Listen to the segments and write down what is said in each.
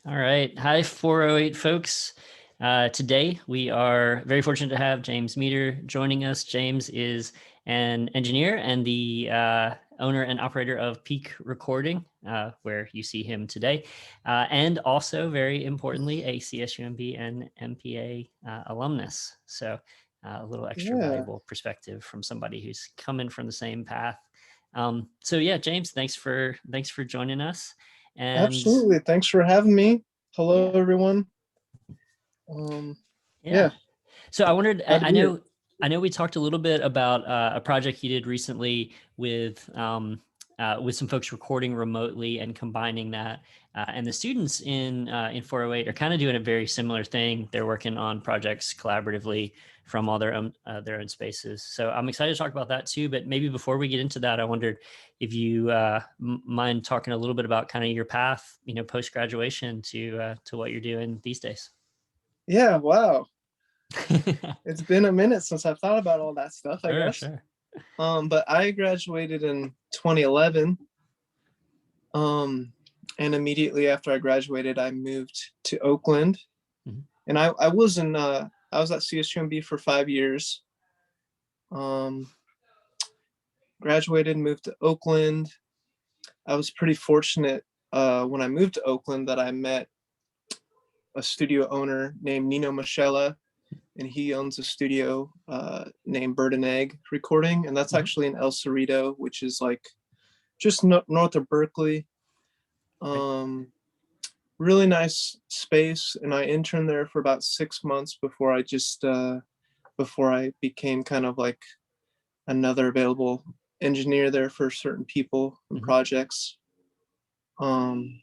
All right. Hi, 408 folks. Today, we are very fortunate to have James Meter joining us. James is an engineer and the owner and operator of Pique Recording, where you see him today, and also, very importantly, a CSUMB and MPA alumnus. So a little extra Yeah, valuable perspective from somebody who's coming from the same path. So yeah, James, thanks for joining us. And absolutely. Thanks for having me. Hello, yeah, everyone. Um, yeah. yeah, So I wondered, glad to I be here. know, I know we talked a little bit about a project you did recently with some folks recording remotely and combining that. And the students in 408 are kind of doing a very similar thing. They're working on projects collaboratively from all their own spaces. So I'm excited to talk about that too. But maybe before we get into that, I wondered if you mind talking a little bit about kind of your path, post graduation to what you're doing these days. Yeah, wow. It's been a minute since I've thought about all that stuff, I Sure, guess. sure. But I graduated in 2011. Um, and immediately after I graduated, I moved to Oakland. Mhm. And I was at CSUMB for 5 years. Um, Graduated, moved to Oakland. I was pretty fortunate when I moved to Oakland that I met a studio owner named Nino Michela, and he owns a studio named Bird and Egg Recording, and that's Mhm. actually in El Cerrito, which is like just north of Berkeley. Right. Um, Really nice space, and I interned there for about 6 months before I became kind of like another available engineer there for certain people and Mhm. projects. Um,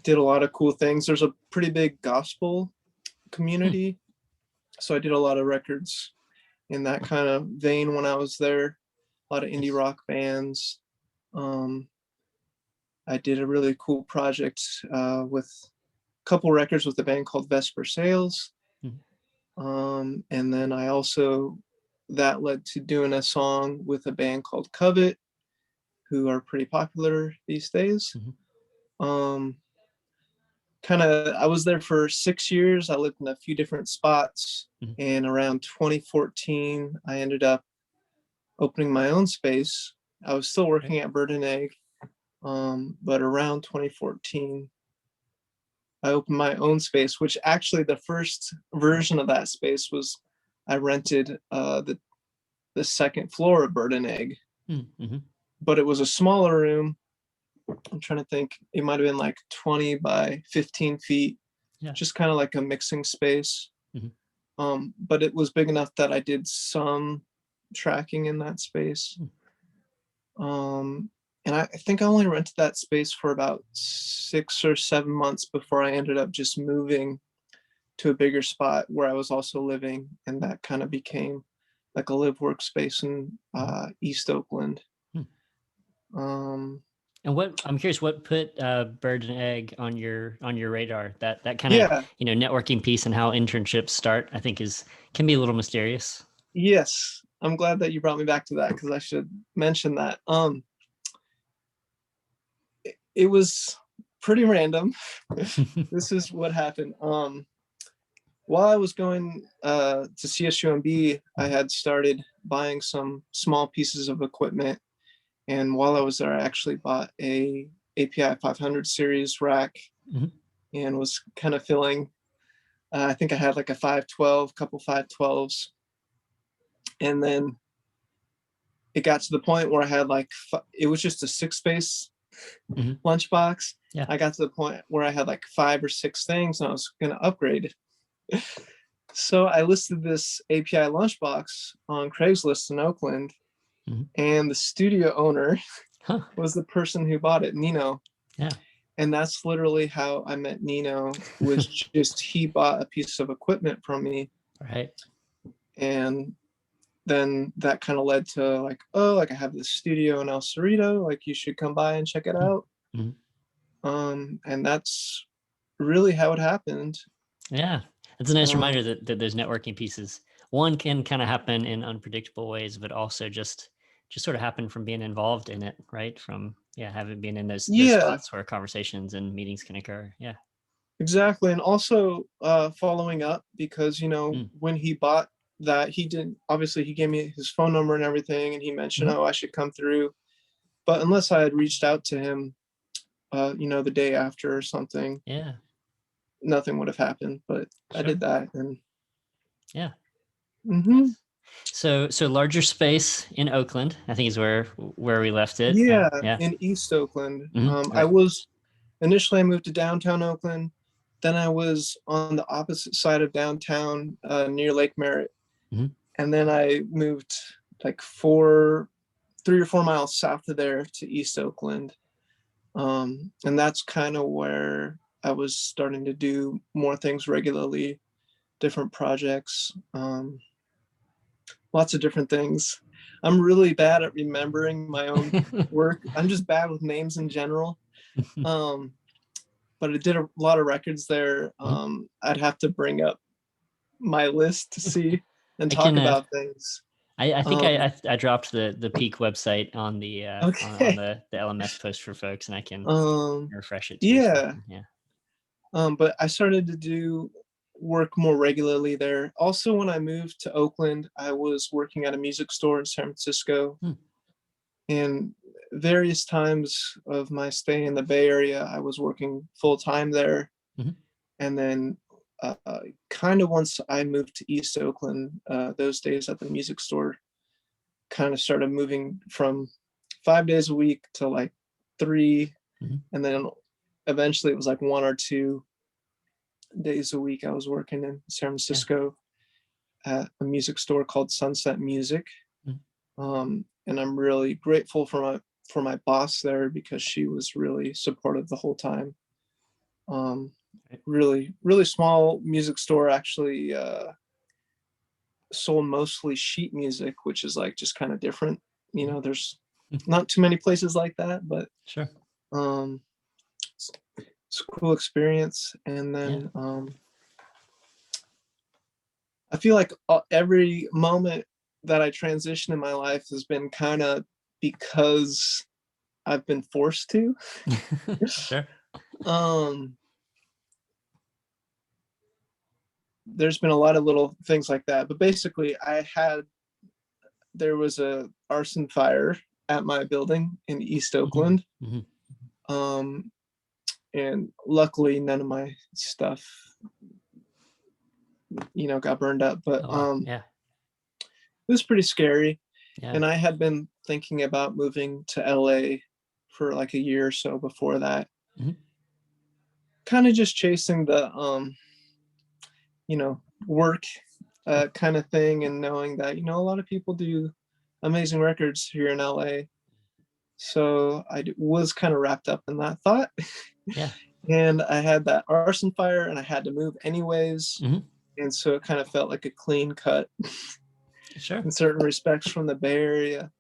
did a lot of cool things. There's a pretty big gospel Hmm. community, so I did a lot of records in that kind of vein when I was there. A lot of indie Nice. rock bands. Um, I did a really cool project with a couple records with a band called Vesper Sales. Mhm. And then I also, that led to doing a song with a band called Covet, who are pretty popular these days. Mhm. Um, I was there for 6 years. I lived in a few different spots. Mhm. And around 2014, I ended up opening my own space. I was still Right. working at Bird and Egg, but around 2014, I opened my own space, which actually the first version of that space was I rented the second floor of Bird and Egg, Mhm. but it was a smaller room. I'm trying to think, it might have been like 20 by 15 feet, Yeah. just kind of like a mixing space. Mhm. But it was big enough that I did some tracking in that space. Mm. Um, and I think I only rented that space for about 6 or 7 months before I ended up just moving to a bigger spot where I was also living, and that kind of became like a live workspace in Mhm. East Oakland. Hmm. Um, And what I'm curious, what put Bird and Egg on your radar? That kind of yeah, networking piece and how internships start, I think is can be a little mysterious. yes, I'm glad that you brought me back to that because I should mention that. It was pretty random. This is what happened. While I was going to CSUMB, I had started buying some small pieces of equipment, and while I was there, I actually bought a API 500 series rack Mhm. and was kind of filling. I think I had like a 512, couple 512s, and then it got to the point where I had like it was just a 6 space Mhm. lunchbox. Yeah. I got to the point where I had like 5 or 6 things, and I was going to upgrade. So I listed this API lunchbox on Craigslist in Oakland, Mhm. and the studio owner Huh. was the person who bought it, Nino. Yeah. And that's literally how I met Nino. Was just he bought a piece of equipment from me, Right. and then that kind of led to like, oh, like I have this studio in El Cerrito, like you should come by and check it Mm. out. Mhm. And that's really how it happened. Yeah. It's a nice reminder Um, that those networking pieces, one can kind of happen in unpredictable ways, but also just sort of happen from being involved in it, right? From Yeah, having been in those Yeah, spots where conversations and meetings can occur. Yeah. exactly. And also following up, because Mm. when he bought that, he didn't, obviously he gave me his phone number and everything, and he mentioned, Mhm. oh, I should come through. But unless I had reached out to him, the day after or something, Yeah. nothing would have happened. But I Sure. did that, and Yeah. hmm Nice. So larger space in Oakland, I think is where we left it. yeah, Yeah. in East Oakland. I Right. was initially I moved to downtown Oakland. Then I was on the opposite side of downtown, near Lake Merritt, Mhm. and then I moved like 3 or 4 miles south of there to East Oakland. And that's kind of where I was starting to do more things regularly, different projects, lots of different things. I'm really bad at remembering my own work. I'm just bad with names in general. Um, but I did a lot of records there. Mhm. I'd have to bring up my list to see and I talk can. about things. I think Um, I dropped the Peak website on the on okay. the LMS post for folks, and I can Um, refresh it too. So yeah. yeah. But I started to do work more regularly there. Also, when I moved to Oakland, I was working at a music store in San Francisco. Hmm. And various times of my stay in the Bay Area, I was working full time there. Mhm. And then, kind of once I moved to East Oakland, those days at the music store kind of started moving from 5 days a week to like three. Mhm. And then eventually it was like 1 or 2 days a week I was working in San Yeah. Francisco at a music store called Sunset Music. Mhm. And I'm really grateful for my boss there, because she was really supportive the whole time. Um, Right. really, really small music store, actually sold mostly sheet music, which is like just kind of different. Mhm. There's Mhm. not too many places like that, but Sure. um, it's a cool experience. And Yeah. then I feel like every moment that I transition in my life has been kind of because I've been forced to. Sure. um, there's been a lot of little things like that, but basically, there was a arson fire at my building in East Mhm. Oakland, Mhm. um, and luckily none of my stuff, got burned up. But Oh wow. Yeah. it was pretty scary, Yeah. and I had been thinking about moving to LA for like a year or so before that, Mhm. kind of just chasing the work Sure. kind of thing, and knowing that a lot of people do amazing records here in LA. So was kind of wrapped up in that thought. Yeah. And I had that arson fire, and I had to move anyways. Mhm. And so it kind of felt like a clean cut Sure. in certain respects from the Bay Area.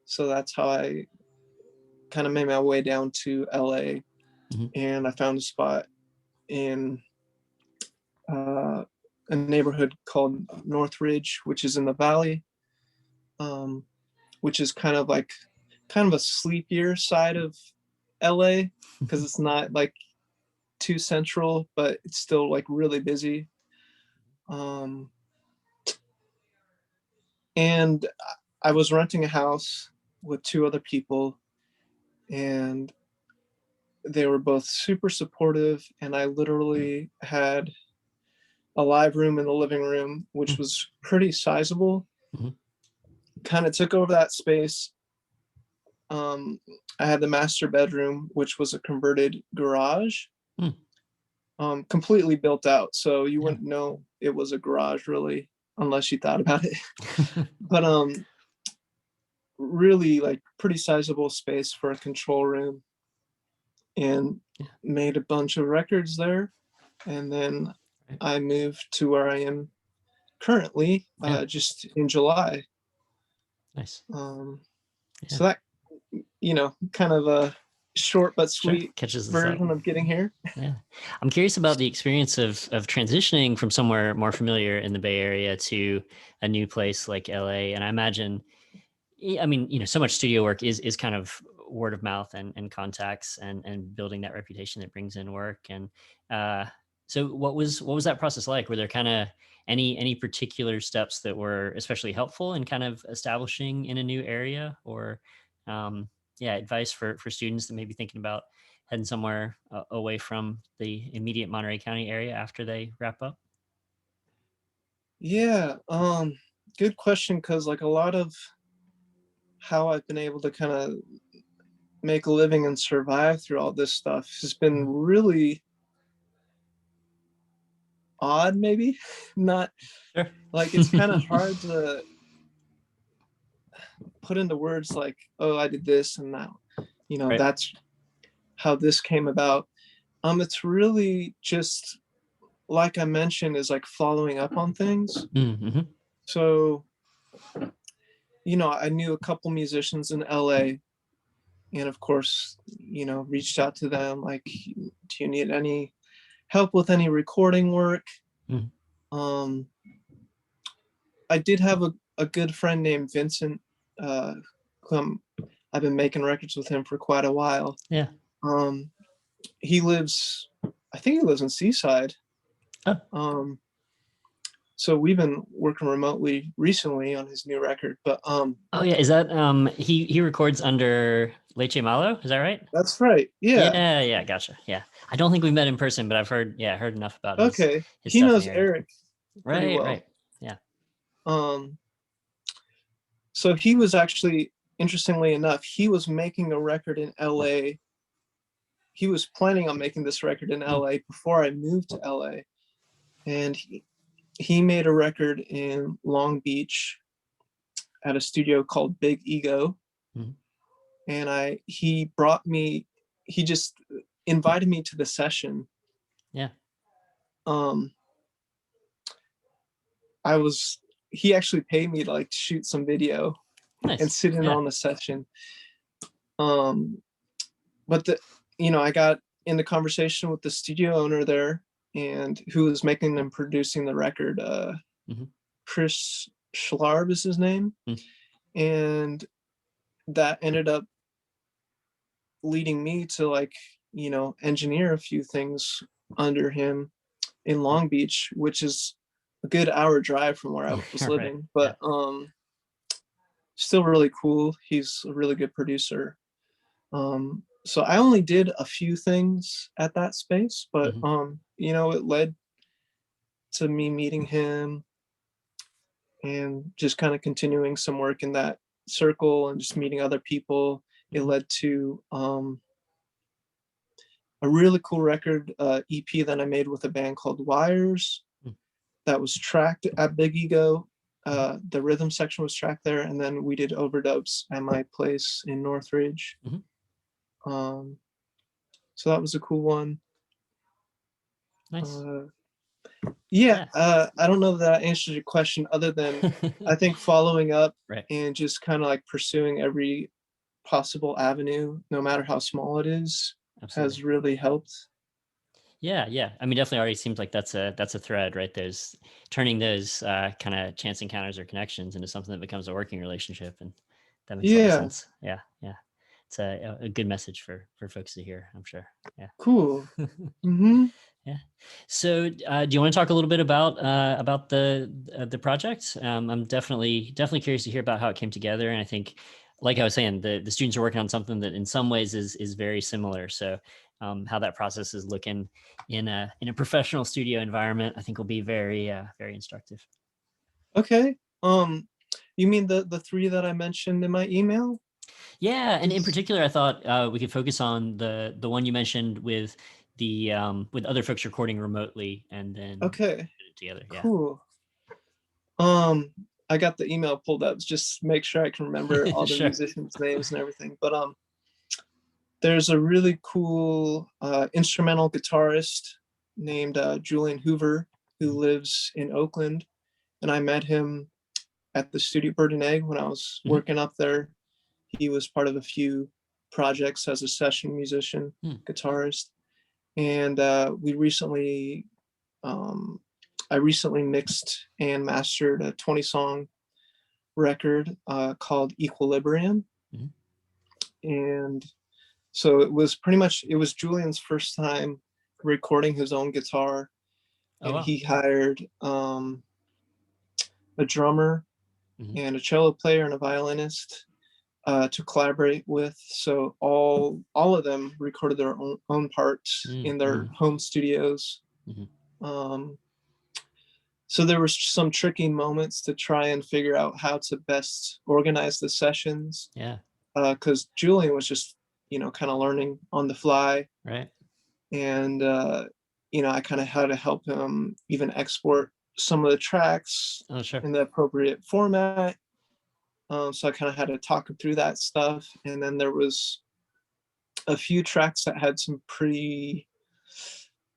So that's how I kind of made my way down to LA, Mhm. and I found a spot in uh, a neighborhood called Northridge, which is in the valley, um, which is kind of a sleepier side of LA, because it's not like too central, but it's still like really busy. Um, and I was renting a house with two other people, and they were both super supportive. And I literally had a live room in the living room, which Mm. was pretty sizable, Mhm. kind of took over that space. Um, I had the master bedroom, which was a converted garage, Mm. completely built out. So you Yeah. wouldn't know it was a garage really unless you thought about it. But really like pretty sizable space for a control room, and Yeah. made a bunch of records there. And then Right. I moved to where I am currently, Yeah. just in July. Nice. Um, Yeah. so that, kind of a short but Sure. sweet Catches us up. version of getting here. Yeah. I'm curious about the experience of transitioning from somewhere more familiar in the Bay Area to a new place like LA. And I imagine, I mean, so much studio work is kind of word of mouth and contacts and building that reputation that brings in work. And so what was that process like? Were there kind of any particular steps that were especially helpful in kind of establishing in a new area, or yeah, advice for students that may be thinking about heading somewhere away from the immediate Monterey County area after they wrap up? Yeah, good question, because like a lot of how I've been able to kind of make a living and survive through all this stuff has been Mhm. really odd, maybe. Not Sure. like, it's kind of hard to put into words like, oh, I did this and now, Right. that's how this came about. It's really just like I mentioned, is like following up on things. Mm-hmm. So, I knew a couple musicians in LA, and of course, reached out to them like, do you need any help with any recording work? Mm-hmm. Um, I did have a good friend named Vincent, who I've been making records with him for quite a while. Yeah. Um, I think he lives in Seaside. Oh. Um, so we've been working remotely recently on his new record, but Oh yeah, is that he records under Leche Malo? Is that right? that's right. Yeah. Yeah, yeah, gotcha. Yeah, I don't think we met in person, but I've heard enough about Okay. his He stuff in knows the area. Eric pretty Right, well. right. Yeah. Um, so he was actually, interestingly enough, he was making a record in LA. He was planning on making this record in Mm, LA before I moved to LA. And he made a record in Long Beach at a studio called Big Ego. mhm. And he just invited me to the session. Yeah. Um, I was, he actually paid me to like shoot some video and Nice. sit in Yeah. on the session. Um, but I got into conversation with the studio owner there, and who was making and producing the record. Hmm. Chris Schlarb is his name. Mm. And that ended up leading me to like, engineer a few things under him in Long Beach, which is a good hour drive from where I was All right. living, Yeah. but still really cool. He's a really good producer. So I only did a few things at that space, but Hmm. it led to me meeting him and just kind of continuing some work in that circle and just meeting other people. It Hmm. led to a really cool record EP that I made with a band called Wires that was tracked at Big Ego. The rhythm section was tracked there, and then we did overdubs at my place in Northridge. Hmm. Um, so that was a cool one. Nice. Uh, yeah, Yeah. I don't know that answers your question, other than I think following up Right. and just kind of like pursuing every possible avenue, no matter how small it is, Absolutely. has really helped. Yeah, yeah. I mean, definitely already seems like that's a thread, right? There's turning those kind of chance encounters or connections into something that becomes a working relationship, and that makes a lot of Yeah, sense. Yeah, yeah. It's a good message for folks to hear, I'm sure. Yeah. cool. Hmm. Yeah. So, do you want to talk a little bit about the project? I'm definitely curious to hear about how it came together, and I think, like I was saying, the students are working on something that in some ways is very similar. So, how that process is looking in a professional studio environment, I think will be very instructive. Okay. You mean the three that I mentioned in my email? Yeah, and in Is particular, I thought we could focus on the one you mentioned with the with other folks recording remotely and then okay. put it together. Yeah. Cool. I got the email pulled up just to make sure I can remember all the Sure. musicians' names and everything. But there's a really cool instrumental guitarist named Julian Hoover, who Mhm. lives in Oakland, and I met him at the studio Bird and Egg when I was Mhm. working up there. He was part of a few projects as a session musician, Hmm. guitarist, and um, I recently mixed and mastered a 20 song record called Equilibrium. Mhm. And so it was Julian's first time recording his own guitar, Oh and wow. he hired a drummer Mm-hmm. and a cello player and a violinist to collaborate with. So all of them recorded their own parts in their home studios. Mm-hmm. So there were some tricky moments to try and figure out how to best organize the sessions. Yeah. Because Julian was just, kind of learning on the fly. Right. And, I kind of had to help him even export some of the tracks Oh, sure. in the appropriate format. So I kind of had to talk him through that stuff. And then there was a few tracks that had some pretty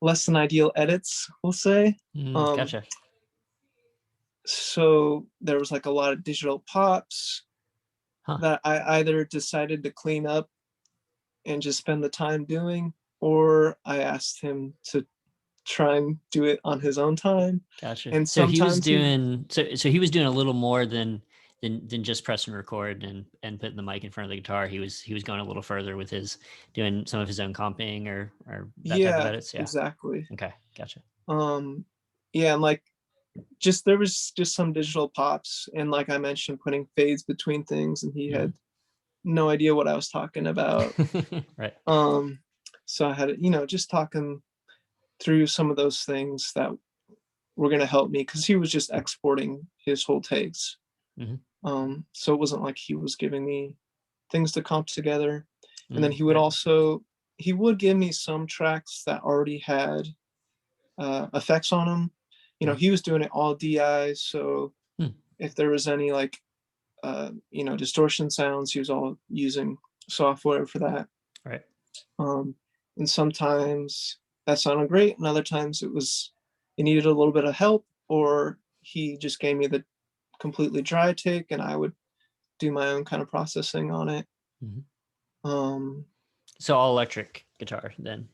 less than ideal edits, we'll say. Gotcha. So there was like a lot of digital pops Huh. that I either decided to clean up and just spend the time doing, or I asked him to try and do it on his own time. Gotcha. And So he was sometimes doing so he was doing a little more than just press and record and putting the mic in front of the guitar. He was going a little further with his doing some of his own comping or that type of yeah, edits. Yeah. exactly. Okay. Gotcha. Yeah, and like there was just some digital pops, and like I mentioned, putting fades between things, and he had no idea what I was talking about. Right. So I had to, just talk him through some of those things that were going to help me, because he was just exporting his whole takes. So it wasn't like he was giving me things to comp together. And then he would give me some tracks that already had effects on them. He was doing it all DI, so if there was any like distortion sounds, he was all using software for that. Right. And sometimes that sounded great, and other times it needed a little bit of help, or he just gave me the completely dry take and I would do my own kind of processing on it. So all electric guitar then?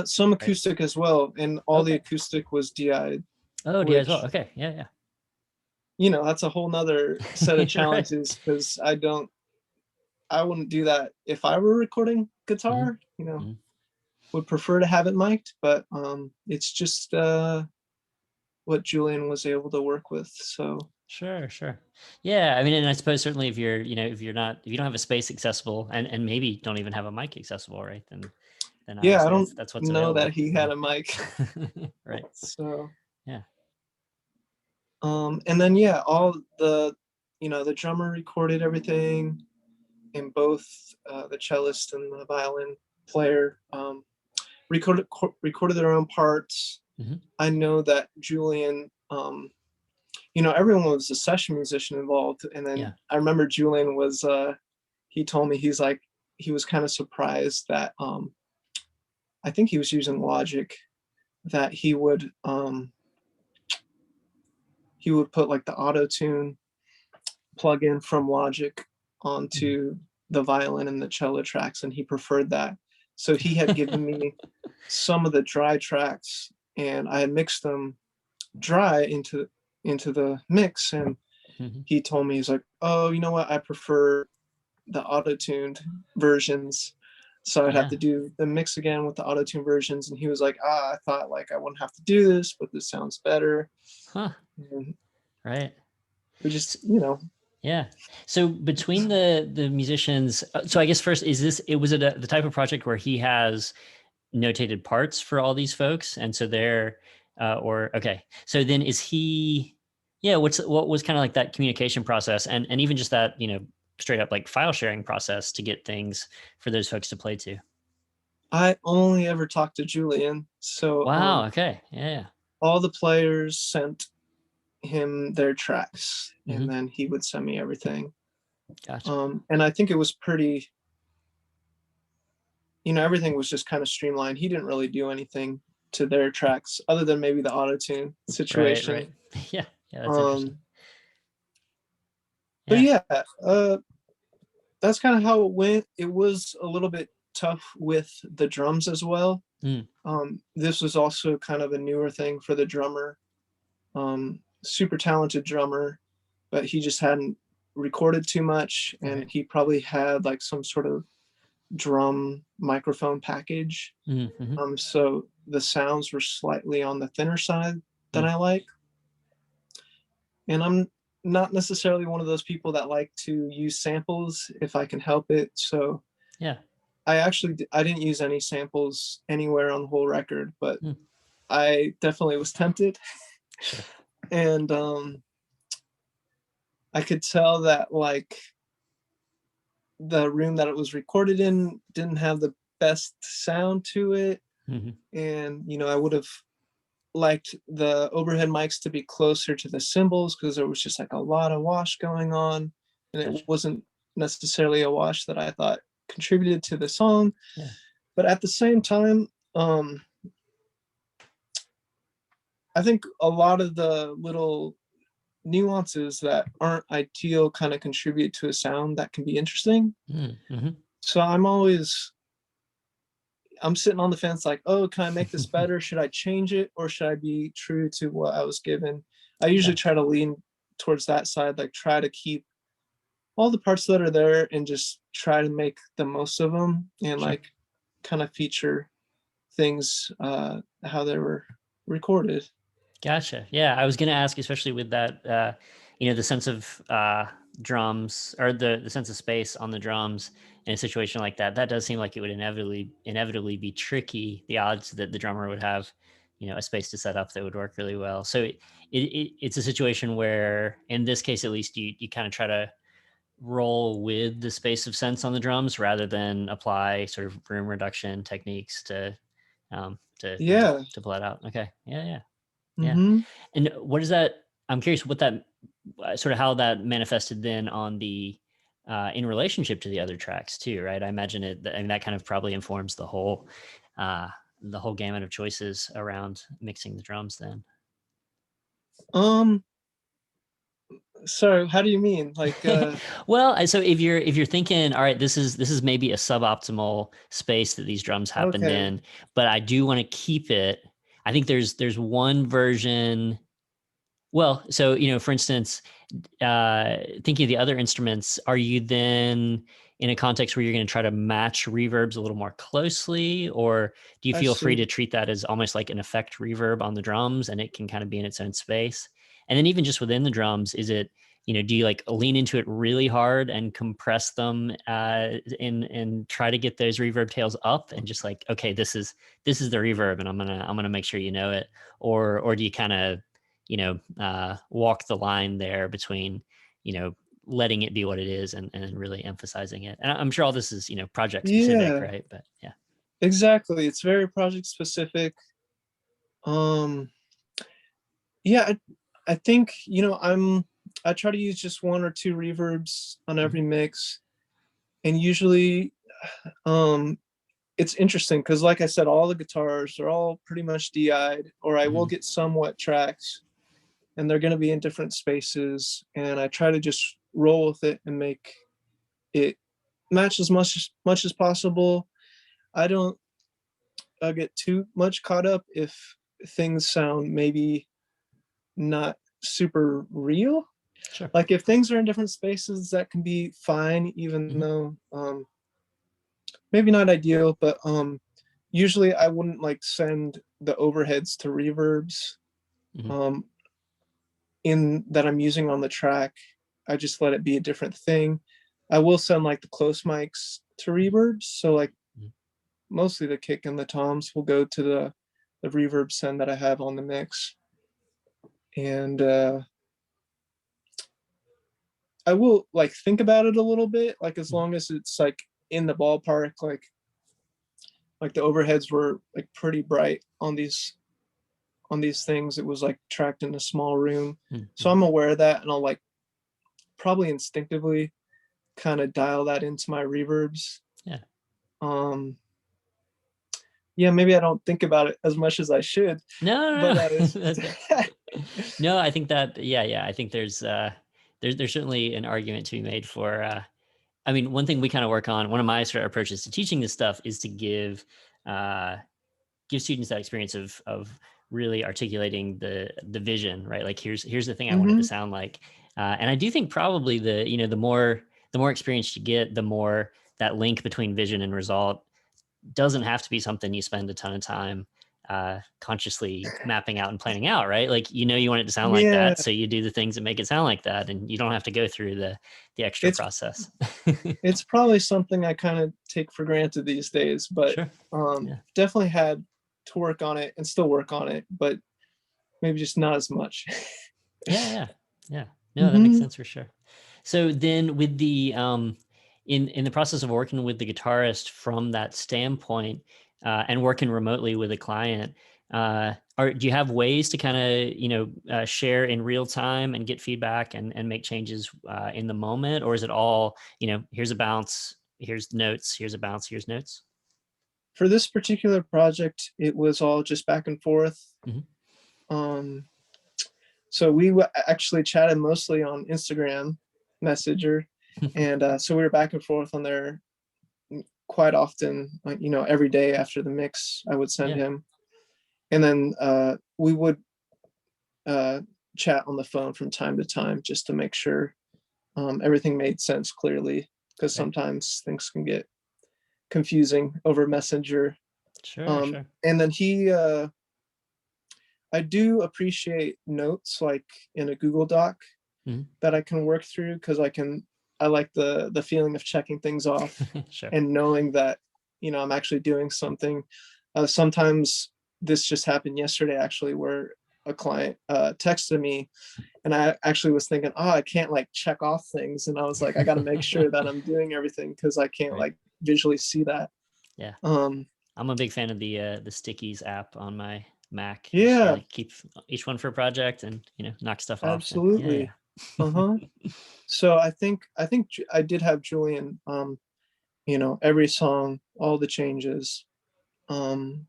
Some acoustic as well, and all the acoustic was DI. Oh, DI as well. Okay. Yeah. That's a whole nother set of challenges, because I wouldn't do that if I were recording guitar. Would prefer to have it mic'd, but it's just what Julian was able to work with. So Sure. Yeah. I mean, and I suppose certainly if you're, if you don't have a space accessible and maybe don't even have a mic accessible, right? Then yeah, I don't that's what's know available. that he had a mic. Right. So yeah. And then all the the drummer recorded everything, and both the cellist and the violin player recorded their own parts. I know that Julian, everyone was a session musician involved, and then I remember Julian was he told me he was kind of surprised that I think he was using Logic, that he would put like the auto tune plug-in from Logic onto the violin and the cello tracks, and he preferred that. So he had given me some of the dry tracks, and I had mixed them dry into the mix, and he told me, he's like, oh, you know what, I prefer the auto-tuned versions. So I'd have to do the mix again with the auto-tune versions, and he was like, I thought like I wouldn't have to do this, but this sounds better. Right. We just Yeah. So between the musicians, so I guess first, was it the type of project where he has notated parts for all these folks, and so they're so then is he what was kind of like that communication process and even just that straight up like file sharing process to get things for those folks to play to? I only ever talked to Julian. So wow. Okay. Yeah. All the players sent him their tracks, and then he would send me everything. Gotcha. And I think it was pretty, everything was just kind of streamlined. He didn't really do anything to their tracks other than maybe the auto-tune situation. Right. Yeah, that's interesting. But that's kind of how it went. It was a little bit tough with the drums as well. This was also kind of a newer thing for the drummer. Super talented drummer, but he just hadn't recorded too much, and Right. he probably had like some sort of drum microphone package. Mm-hmm. So the sounds were slightly on the thinner side than Mm. I like. And I'm not necessarily one of those people that like to use samples if I can help it. So Yeah. I didn't use any samples anywhere on the whole record, but Mm. I definitely was tempted. Sure. And I could tell that like the room that it was recorded in didn't have the best sound to it. Mm-hmm. And, I would have liked the overhead mics to be closer to the cymbals because there was just like a lot of wash going on. And it Gotcha. wasn't necessarily a wash that I thought contributed to the song. Yeah. But at the same time, I think a lot of the little nuances that aren't ideal kind of contribute to a sound that can be interesting. Mm-hmm. So I'm sitting on the fence like, oh, can I make this better? Should I change it or should I be true to what I was given? I usually Yeah. try to lean towards that side, like try to keep all the parts that are there and just try to make the most of them and Sure. like kind of feature things how they were recorded. Gotcha. Yeah, I was going to ask, especially with that, the sense of drums or the sense of space on the drums in a situation like that. That does seem like it would inevitably be tricky. The odds that the drummer would have, a space to set up that would work really well. So it's a situation where, in this case at least, you kind of try to roll with the space of sense on the drums rather than apply sort of room reduction techniques Yeah. to pull it out. Okay. Yeah. Yeah. Yeah. Mm-hmm. And what is that? I'm curious what that sort of how that manifested then on the in relationship to the other tracks too, right? I imagine and that kind of probably informs uh, the whole gamut of choices around mixing the drums. Then, Um, so how do you mean? Like, well, so if you're thinking, all right, this is maybe a suboptimal space that these drums happened okay, in, but I do want to keep it. I think there's one version. Well, so for instance, thinking of the other instruments, are you then in a context where you're going to try to match reverbs a little more closely, or do you I feel free see. to treat that as almost like an effect reverb on the drums, and it can kind of be in its own space? And then even just within the drums, is it do you like lean into it really hard and compress them and try to get those reverb tails up and just like, okay, this is the reverb, and I'm gonna make sure you know it, or do you kind of walk the line there between, letting it be what it is and really emphasizing it. And I'm sure all this is, project specific, Yeah, right? But yeah. exactly. It's very project specific. Um, yeah, I think, I try to use just one or two reverbs on Mhm. every mix. And usually, um, it's interesting because, like I said, all the guitars are all pretty much DI'd, or I will Mhm. get some wet tracks and they're going to be in different spaces. And I try to just roll with it and make it match as much as possible. I don't get too much caught up if things sound maybe not super real. Sure. Like if things are in different spaces, that can be fine, even Mhm. though maybe not ideal. But usually I wouldn't like send the overheads to reverbs Mhm. um, in that I'm using on the track. I just let it be a different thing. I will send like the close mics to reverbs. So like Mhm. mostly the kick and the toms will go to the reverb send that I have on the mix. And I will like think about it a little bit, like as Mhm. long as it's like in the ballpark, like the overheads were like pretty bright on these things. It was like tracked in a small room. So Mhm. I'm aware of that and I'll like probably instinctively kind of dial that into my reverbs. Yeah. Um yeah, maybe I don't think about it as much as I should, No, but no, that no. is No, I think that, yeah. I think there's certainly an argument to be made for, I mean, one thing we kind of work on, one of my sort of approaches to teaching this stuff is to uh, give students that experience of really articulating the vision, right? Like here's the thing I want it to mm-hmm. sound like. And I do think probably the more experience you get, the more that link between vision and result doesn't have to be something you spend a ton of time consciously mapping out and planning out, right? Like, you want it to sound like Yeah, that, so you do the things that make it sound like that, and you don't have to go through the extra it's process. it's probably something I kind of take for granted these days, but Sure. Yeah. definitely had to work on it and still work on it, but maybe just not as much. Yeah. Yeah. No, that makes Hmm. sense for sure. So then with the in the process of working with the guitarist from that standpoint, and working remotely with a client, do you have ways to kind of share in real time and get feedback and make changes in the moment, or is it all here's a bounce, here's notes, here's a bounce, here's notes? For this particular project, it was all just back and forth. Hmm. Um, so we actually chatted mostly on Instagram Messenger, and so we were back and forth on there quite often. Like, every day after the mix, I would send Yeah. him, and then we would uh, chat on the phone from time to time just to make sure everything made sense clearly. Because Right. sometimes things can get confusing over Messenger. Sure. Sure. And then I do appreciate notes like in a Google Doc Hmm. that I can work through because I like the feeling of checking things off Sure. and knowing that I'm actually doing something. Sometimes this just happened yesterday actually, where a client texted me, and I actually was thinking, oh, I can't like check off things, and I was like, I got to make sure that I'm doing everything because I can't Right. like visually see that. Yeah. Um, I'm a big fan of the Stickies app on my Mac. Just yeah, keep each one for a project and knock stuff off. And yeah, absolutely. Uh-huh. yeah. So I think I did have Julian, every song, all the changes. Um,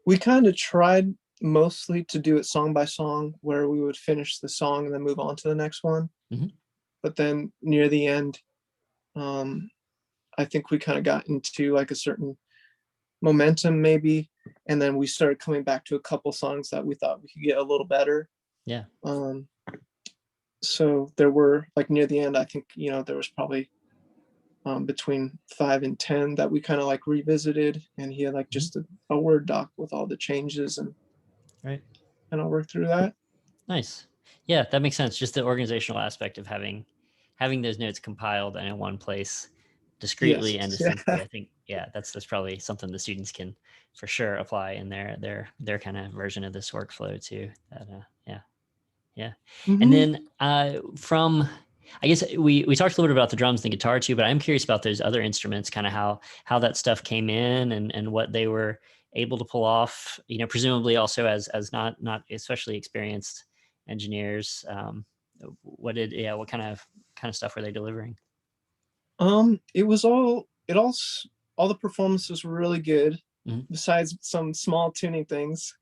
we kind of tried mostly to do it song by song, where we would finish the song and then move on to the next one. Hmm. But then near the end, um, I think we kind of got into like a certain momentum maybe, and then we started coming back to a couple songs that we thought we could get a little better. Yeah. Um, so there were like near the end, I think there was probably between 5 and 10 that we kind of like revisited, and he had like Hmm. just a Word doc with all the changes, Right. and I'll work through that. Nice. Yeah, that makes sense. Just the organizational aspect of having those notes compiled and in one place Yes. discreetly and Yeah. distinctly. I think that's probably something the students can for sure apply in their kind of version of this workflow too. Yeah. Yeah. And Hmm. then from I guess we talked a little bit about the drums and the guitar too, but I'm curious about those other instruments, kind of how that stuff came in and what they were able to pull off, presumably also as not especially experienced engineers. What kind of stuff were they delivering? It was all the performances were really good, Mhm. besides some small tuning things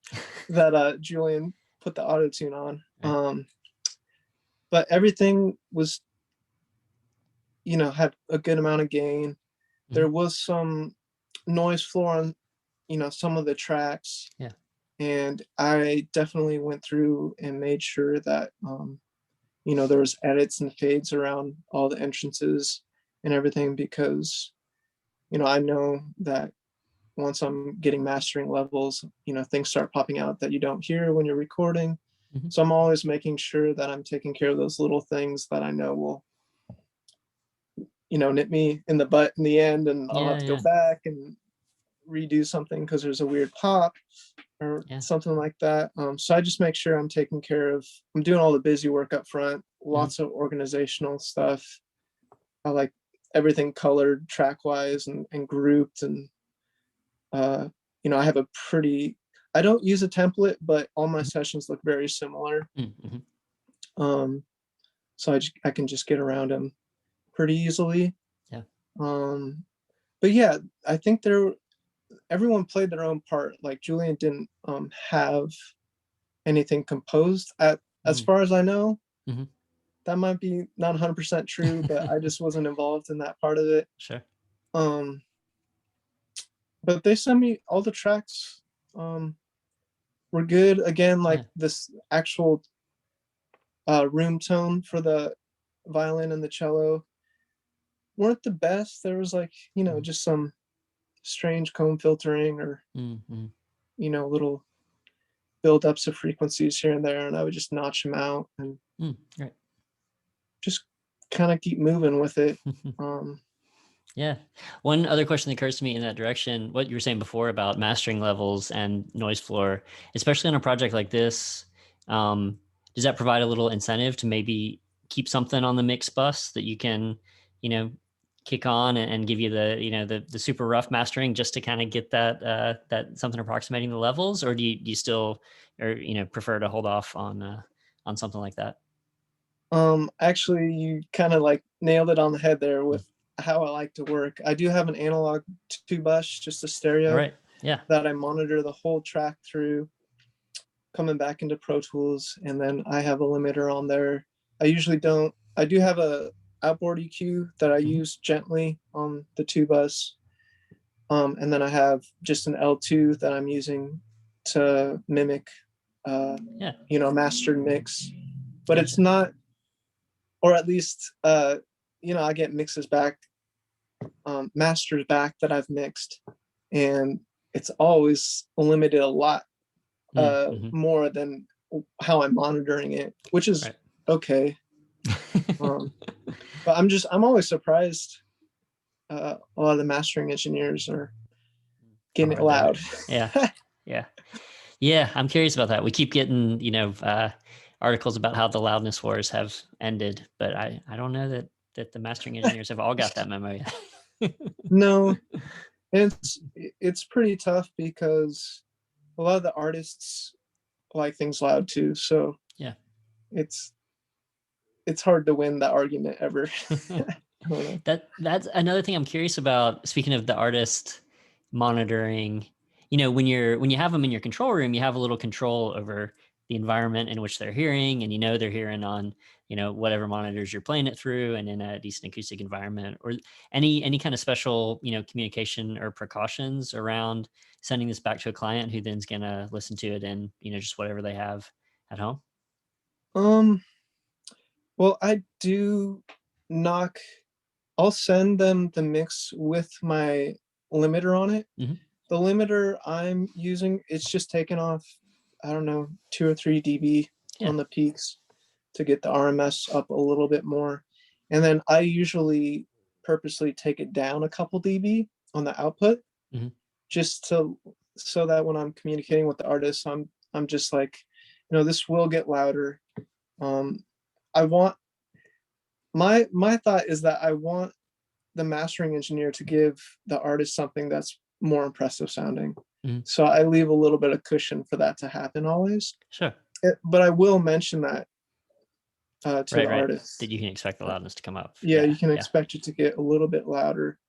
that Julian put the auto tune on. Right. But everything was, had a good amount of gain. Mhm. There was some noise floor on, some of the tracks, Yeah. and I definitely went through and made sure that there was edits and fades around all the entrances and everything, because I know that once I'm getting mastering levels, things start popping out that you don't hear when you're recording. Mhm. So I'm always making sure that I'm taking care of those little things that I know will, nip me in the butt in the end, and I'll Yeah. have to go Yeah. back and redo something because there's a weird pop or Yeah. something like that. So I just make sure I'm doing all the busy work up front, Mhm. lots of organizational stuff. I like everything colored track wise and grouped, and uh, I have I don't use a template, but all my Mhm. sessions look very similar. Mhm. Um, so I can just get around them pretty easily. Yeah. Um, but yeah, I think everyone played their own part. Like Julian didn't have anything composed as Mm. far as I know. Mhm. That might be not 100% true, but I just wasn't involved in that part of it. Sure. Um, but they sent me all the tracks. Um, were good. Again, like Yeah. this actual room tone for the violin and the cello weren't the best. There was like, just some strange comb filtering or, Mm-hmm. Little buildups of frequencies here and there. And I would just notch them out and Right. just kind of keep moving with it. Yeah. One other question that occurs to me in that direction, what you were saying before about mastering levels and noise floor, especially on a project like this, does that provide a little incentive to maybe keep something on the mix bus that you can, you know, kick on and give you the, the super rough mastering just to kind of get that something approximating the levels, or do you still, or, prefer to hold off on something like that? Actually, you kind of like nailed it on the head there with how I like to work. I do have an analog two bus, just a All stereo right. Yeah. that I monitor the whole track through, coming back into Pro Tools, and then I have a limiter on there. I usually don't. I do have a outboard EQ that I use gently on the two bus, and then I have just an L2 that I'm using to mimic, Yeah. mastered mix. But Gotcha. it's not, or at least, I get mixes back, masters back that I've mixed, and it's always limited a lot more than how I'm monitoring it, which is Right. okay. But I'm always surprised. A lot of the mastering engineers are getting it loud. Yeah. Yeah. Yeah. I'm curious about that. We keep getting, articles about how the loudness wars have ended, but I don't know that the mastering engineers have all got that memo yet. No, it's pretty tough because a lot of the artists like things loud too. So yeah. it's hard to win that argument ever. That's another thing I'm curious about. Speaking of the artist monitoring, when you have them in your control room, you have a little control over the environment in which they're hearing, and they're hearing on whatever monitors you're playing it through, and in a decent acoustic environment. Or any kind of special communication or precautions around sending this back to a client who then's gonna listen to it in just whatever they have at home. Well, I do knock. I'll send them the mix with my limiter on it. Mm-hmm. The limiter I'm using, it's just taken off, I don't know, 2 or 3 dB on the peaks to get the RMS up a little bit more. And then I usually purposely take it down a couple dB on the output, just so that when I'm communicating with the artist, I'm just like, this will get louder. I want my thought is that I want the mastering engineer to give the artist something that's more impressive sounding. So I leave a little bit of cushion for that to happen always. Sure. But I will mention that to the artist. That you can expect the loudness to come up. Yeah, you can expect it to get a little bit louder.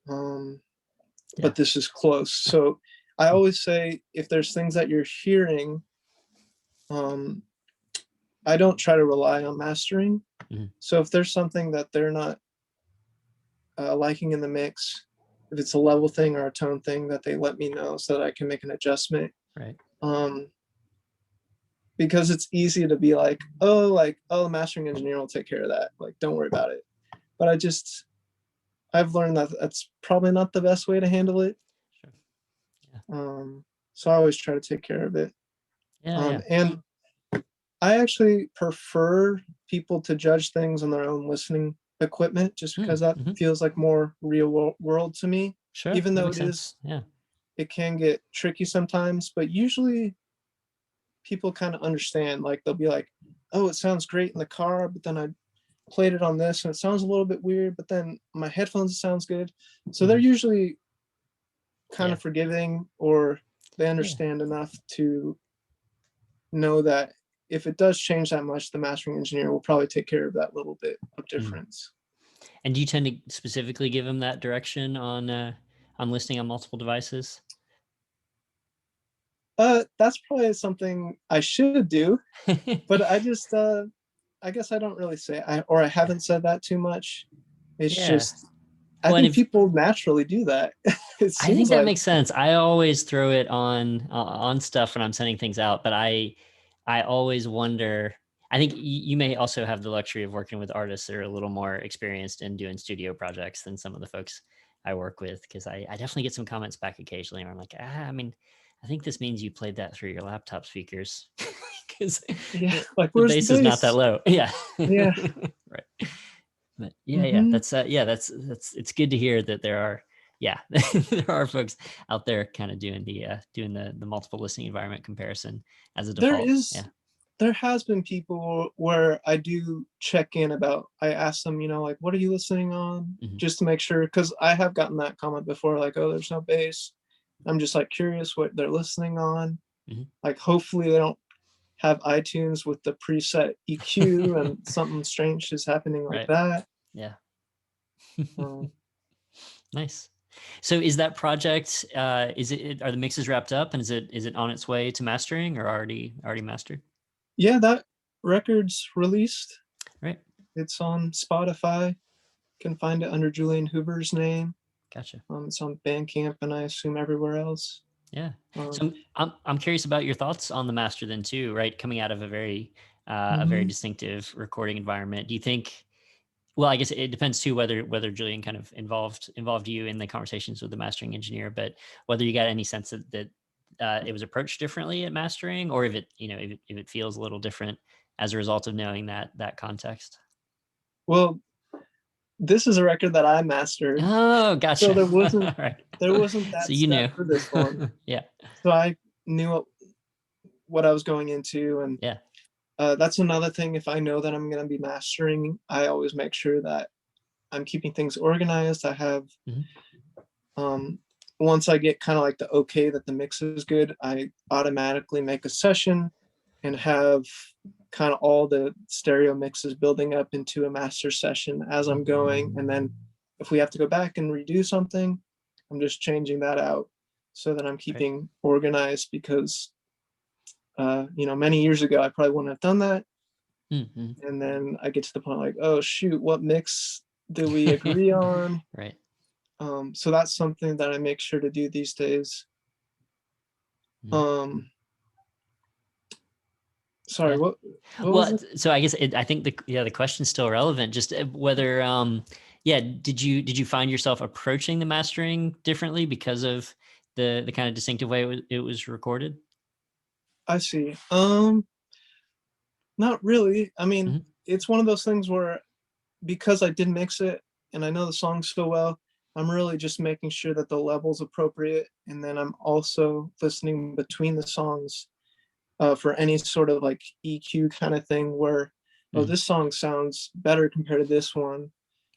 But this is close. So I always say, if there's things that you're hearing, I don't try to rely on mastering. So if there's something that they're not liking in the mix, if it's a level thing or a tone thing, that they let me know so that I can make an adjustment. Right. Because it's easy to be like, the mastering engineer will take care of that. Like, don't worry about it. But I've learned that that's probably not the best way to handle it. Sure. Yeah. So I always try to take care of it. Yeah. And I actually prefer people to judge things on their own listening equipment, just because that feels like more real world to me. Sure. Even though it can get tricky sometimes, but usually people kind of understand. Like, they'll be like, oh, it sounds great in the car, but then I played it on this and it sounds a little bit weird, but then my headphones sounds good. So they're usually kind of forgiving, or they understand enough to know that if it does change that much, the mastering engineer will probably take care of that little bit of difference. And do you tend to specifically give them that direction on listening on multiple devices? That's probably something I should do, but I just I guess I don't really say I haven't said that too much. It's just, I think people naturally do that. I think that makes sense. I always throw it on stuff when I'm sending things out, but I always wonder, I think you may also have the luxury of working with artists that are a little more experienced in doing studio projects than some of the folks I work with, because I definitely get some comments back occasionally where I'm like, I mean, I think this means you played that through your laptop speakers, because Yeah, like the where's the bass is not that bass? low. Yeah. Yeah. Right. But yeah, Hmm. that's it's good to hear that there are, yeah, there are folks out there kind of doing the multiple listening environment comparison as a There default. is, Yeah. there has been people where I do check in about, I ask them, like, what are you listening on? Mhm. Just to make sure, because I have gotten that comment before, like, oh, there's no bass. I'm just like curious what they're listening on. Mhm. Like, hopefully they don't have iTunes with the preset EQ and something strange is happening like Right. that. Yeah. Um, Nice. So is that project, are the mixes wrapped up, and is it on its way to mastering, or already mastered? yeah, that record's released. Right. It's on Spotify. You can find it under Julian Hoover's name. Gotcha. It's on Bandcamp and I assume everywhere else. Yeah. So Um, I'm curious about your thoughts on the master then too, right? Coming out of a very mhm. distinctive recording environment. Do you think, well, I guess it depends too whether Julian kind of involved you in the conversations with the mastering engineer, but whether you got any sense that it was approached differently at mastering, or if it, if it feels a little different as a result of knowing that context. Well, this is a record that I mastered, Oh, so gotcha. there All wasn't right. So that you step knew. for this one. Yeah. So I knew what I was going into, and Yeah. that's another thing. If I know that I'm going to be mastering, I always make sure that I'm keeping things organized. I have, Mhm. um, once I get kind of like the okay that the mix is good, I automatically make a session and have kind of all the stereo mixes building up into a master session as I'm going. And then if we have to go back and redo something, I'm just changing that out so that I'm Right. keeping organized, because many years ago I probably wouldn't have done that. Mhm. And then I get to the point like, oh shoot, what mix do we agree on? Right. So that's something that I make sure to do these days. Mhm. Um, sorry, Yeah. what was Well, it? so I guess I think the question's still relevant. Just whether, yeah, did you find yourself approaching the mastering differently because of the kind of distinctive way it was recorded? I see. Not really. I mean, Mhm. it's one of those things where, because I did mix it and I know the song so well, I'm really just making sure that the level's appropriate. And then I'm also listening between the songs for any sort of like EQ kind of thing where, oh, Mhm. this song sounds better compared to this one.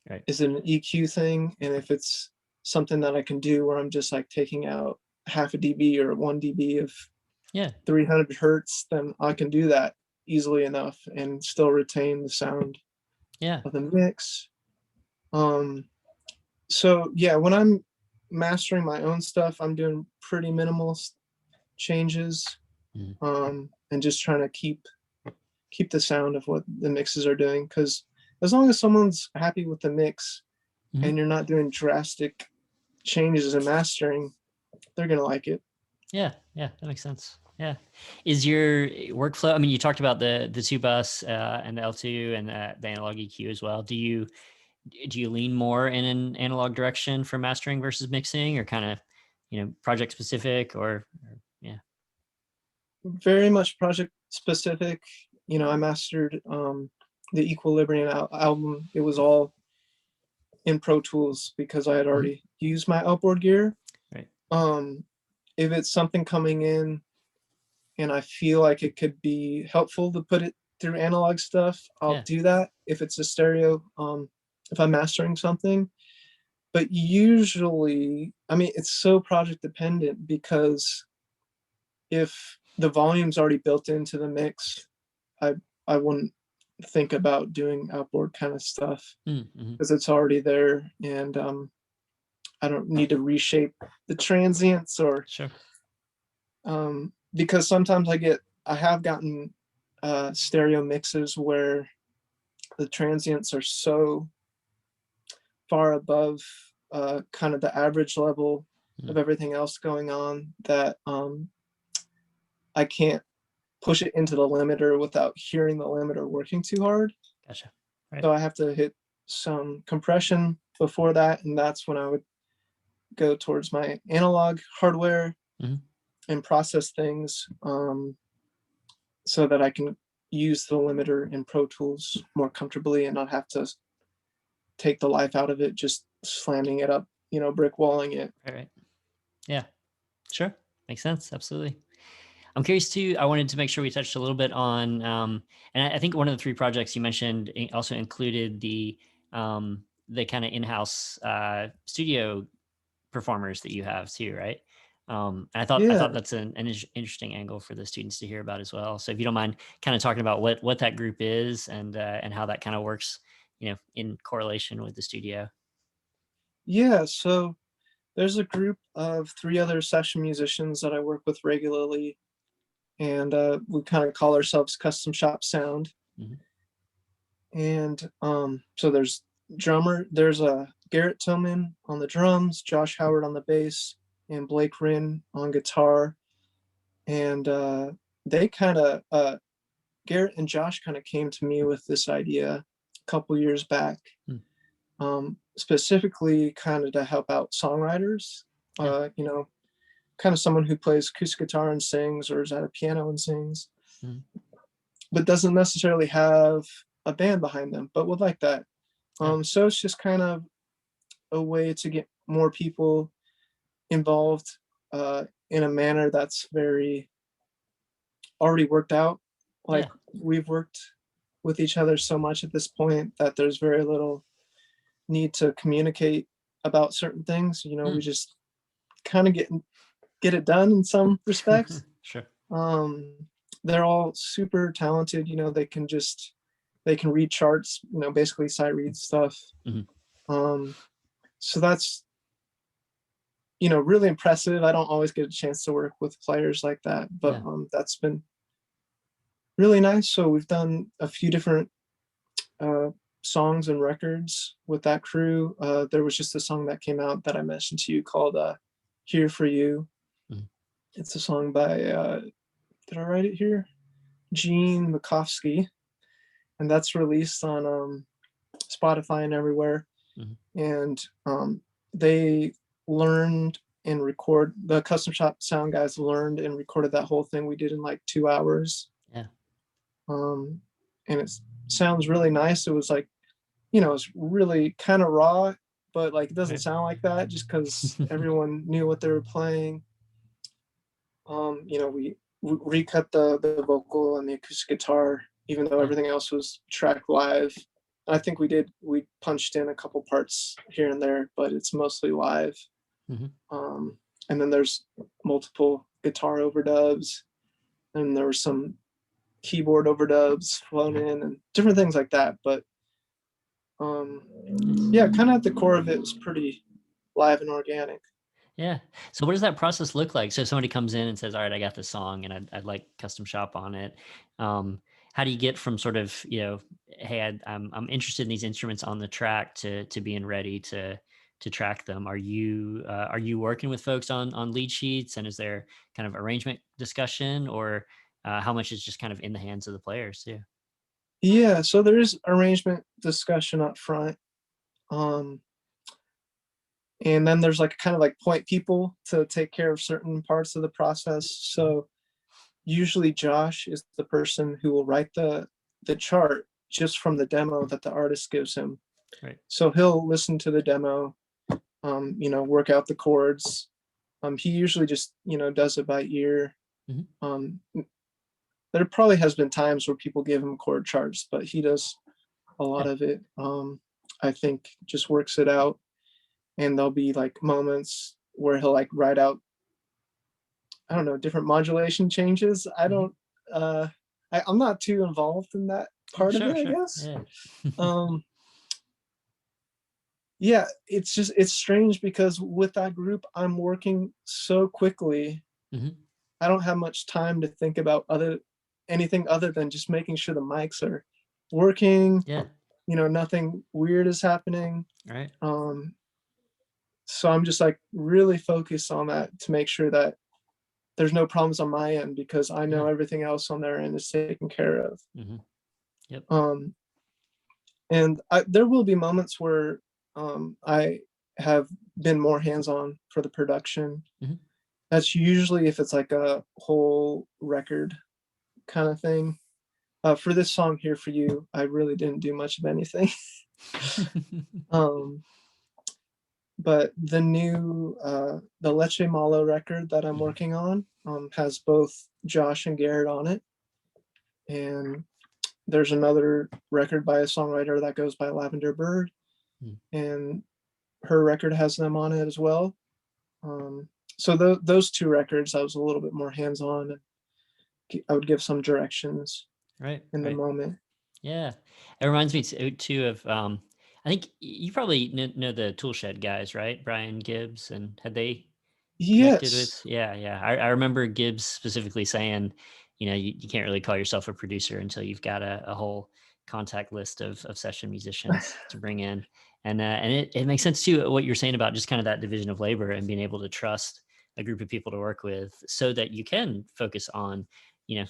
Right. Is it an EQ thing? And if it's something that I can do where I'm just like taking out half a dB or 1 dB of Yeah. 300 hertz, then I can do that easily enough and still retain the sound Yeah. of the mix. Um, so yeah, when I'm mastering my own stuff, I'm doing pretty minimal changes, Mhm. and just trying to keep the sound of what the mixes are doing. Because as long as someone's happy with the mix Mhm. and you're not doing drastic changes in mastering, they're gonna like it. Yeah. Yeah. That makes sense. Yeah. Is your workflow? I mean, you talked about the two bus and the L2 and the analog EQ as well. Do you lean more in an analog direction for mastering versus mixing, or kind of, project specific, or yeah. Very much project specific. I mastered the Equilibrium album. It was all in Pro Tools because I had Mhm. already used my outboard gear. Right. Um, if it's something coming in and I feel like it could be helpful to put it through analog stuff, I'll Yeah. do that. If it's a stereo, if I'm mastering something. But usually, I mean, it's so project dependent, because if the volume's already built into the mix, I I wouldn't think about doing outboard kind of stuff Mm-hmm. because it's already there, and I don't need to reshape the transients, or Sure. because sometimes I have gotten stereo mixes where the transients are so far above kind of the average level Mm. of everything else going on that I can't push it into the limiter without hearing the limiter working too hard. Gotcha. Right. So I have to hit some compression before that, and that's when I would go towards my analog hardware and process things so that I can use the limiter in Pro Tools more comfortably and not have to take the life out of it just slamming it up, brick walling it. Right. Yeah, sure. Makes sense. Absolutely. I'm curious too. I wanted to make sure we touched a little bit on, and I think one of the 3 projects you mentioned also included the kind of in-house studio performers that you have too, right? And I thought that's an interesting angle for the students to hear about as well. So if you don't mind, kind of talking about what that group is and how that kind of works, in correlation with the studio. Yeah. So there's a group of 3 other session musicians that I work with regularly, and we kind of call ourselves Custom Shop Sound. And so there's Garrett Tillman on the drums, Josh Howard on the bass, and Blake Rinn on guitar. And Garrett and Josh kind of came to me with this idea a couple years back, specifically kind of to help out songwriters, kind of someone who plays acoustic guitar and sings, or is at a piano and sings, but doesn't necessarily have a band behind them, but would like that. So it's just kind of a way to get more people involved in a manner that's very already worked out. Like we've worked with each other so much at this point that there's very little need to communicate about certain things. We just kind of get it done in some respects. Sure. They're all super talented. They can read charts, basically sight read stuff. So that's, really impressive. I don't always get a chance to work with players like that, but that's been really nice. So we've done a few different songs and records with that crew. There was just a song that came out that I mentioned to you called Here For You. It's a song by, did I write it here? Gene Makovsky. And that's released on Spotify and everywhere. And they learned and the Custom Shop Sound guys learned and recorded that whole thing we did in like 2 hours. And it sounds really nice. It was like, it's really kind of raw, but like it doesn't sound like that just because everyone knew what they were playing. We recut the vocal and the acoustic guitar, even though everything else was tracked live. I think we punched in a couple parts here and there, but it's mostly live. And then there's multiple guitar overdubs, and there were some keyboard overdubs flown in and different things like that. But kind of at the core of it was pretty live and organic. Yeah. So what does that process look like? So if somebody comes in and says, all right, I got this song and I'd like Custom Shop on it. How do you get from sort of, hey, I'm interested in these instruments on the track to being ready to track them? Are you working with folks on lead sheets, and is there kind of arrangement discussion, or how much is just kind of in the hands of the players too? Yeah, so there is arrangement discussion up front. And then there's like kind of like point people to take care of certain parts of the process. So usually Josh is the person who will write the chart just from the demo that the artist gives him. Right. So he'll listen to the demo, work out the chords. He usually just, does it by ear. There probably has been times where people give him chord charts, but he does a lot of it. I think just works it out. And there'll be like moments where he'll like write out, I don't know, different modulation changes. I'm not too involved in that part of it, I guess. Yeah. It's strange because with that group, I'm working so quickly. I don't have much time to think about anything other than just making sure the mics are working. Nothing weird is happening. Right. So I'm just like really focused on that to make sure that there's no problems on my end because I know Yeah. everything else on their end is taken care of. Mm-hmm. Yep. And there will be moments where I have been more hands-on for the production. Mm-hmm. That's usually if it's like a whole record kind of thing. For this song here for you, I really didn't do much of anything. um, but the new the Leche Malo record that I'm Mm-hmm. working on has both Josh and Garrett on it, and there's another record by a songwriter that goes by Lavender Bird, and her record has them on it as well. So those two records, I was a little bit more hands-on. I would give some directions Right. in the Right. moment. Yeah. It reminds me too of, I think you probably know the Toolshed guys, right? Brian Gibbs, and had they connected with? Yes. Yeah. Yeah. I remember Gibbs specifically saying, you can't really call yourself a producer until you've got a whole contact list of session musicians to bring in. And it makes sense too, what you're saying about just kind of that division of labor and being able to trust a group of people to work with so that you can focus on,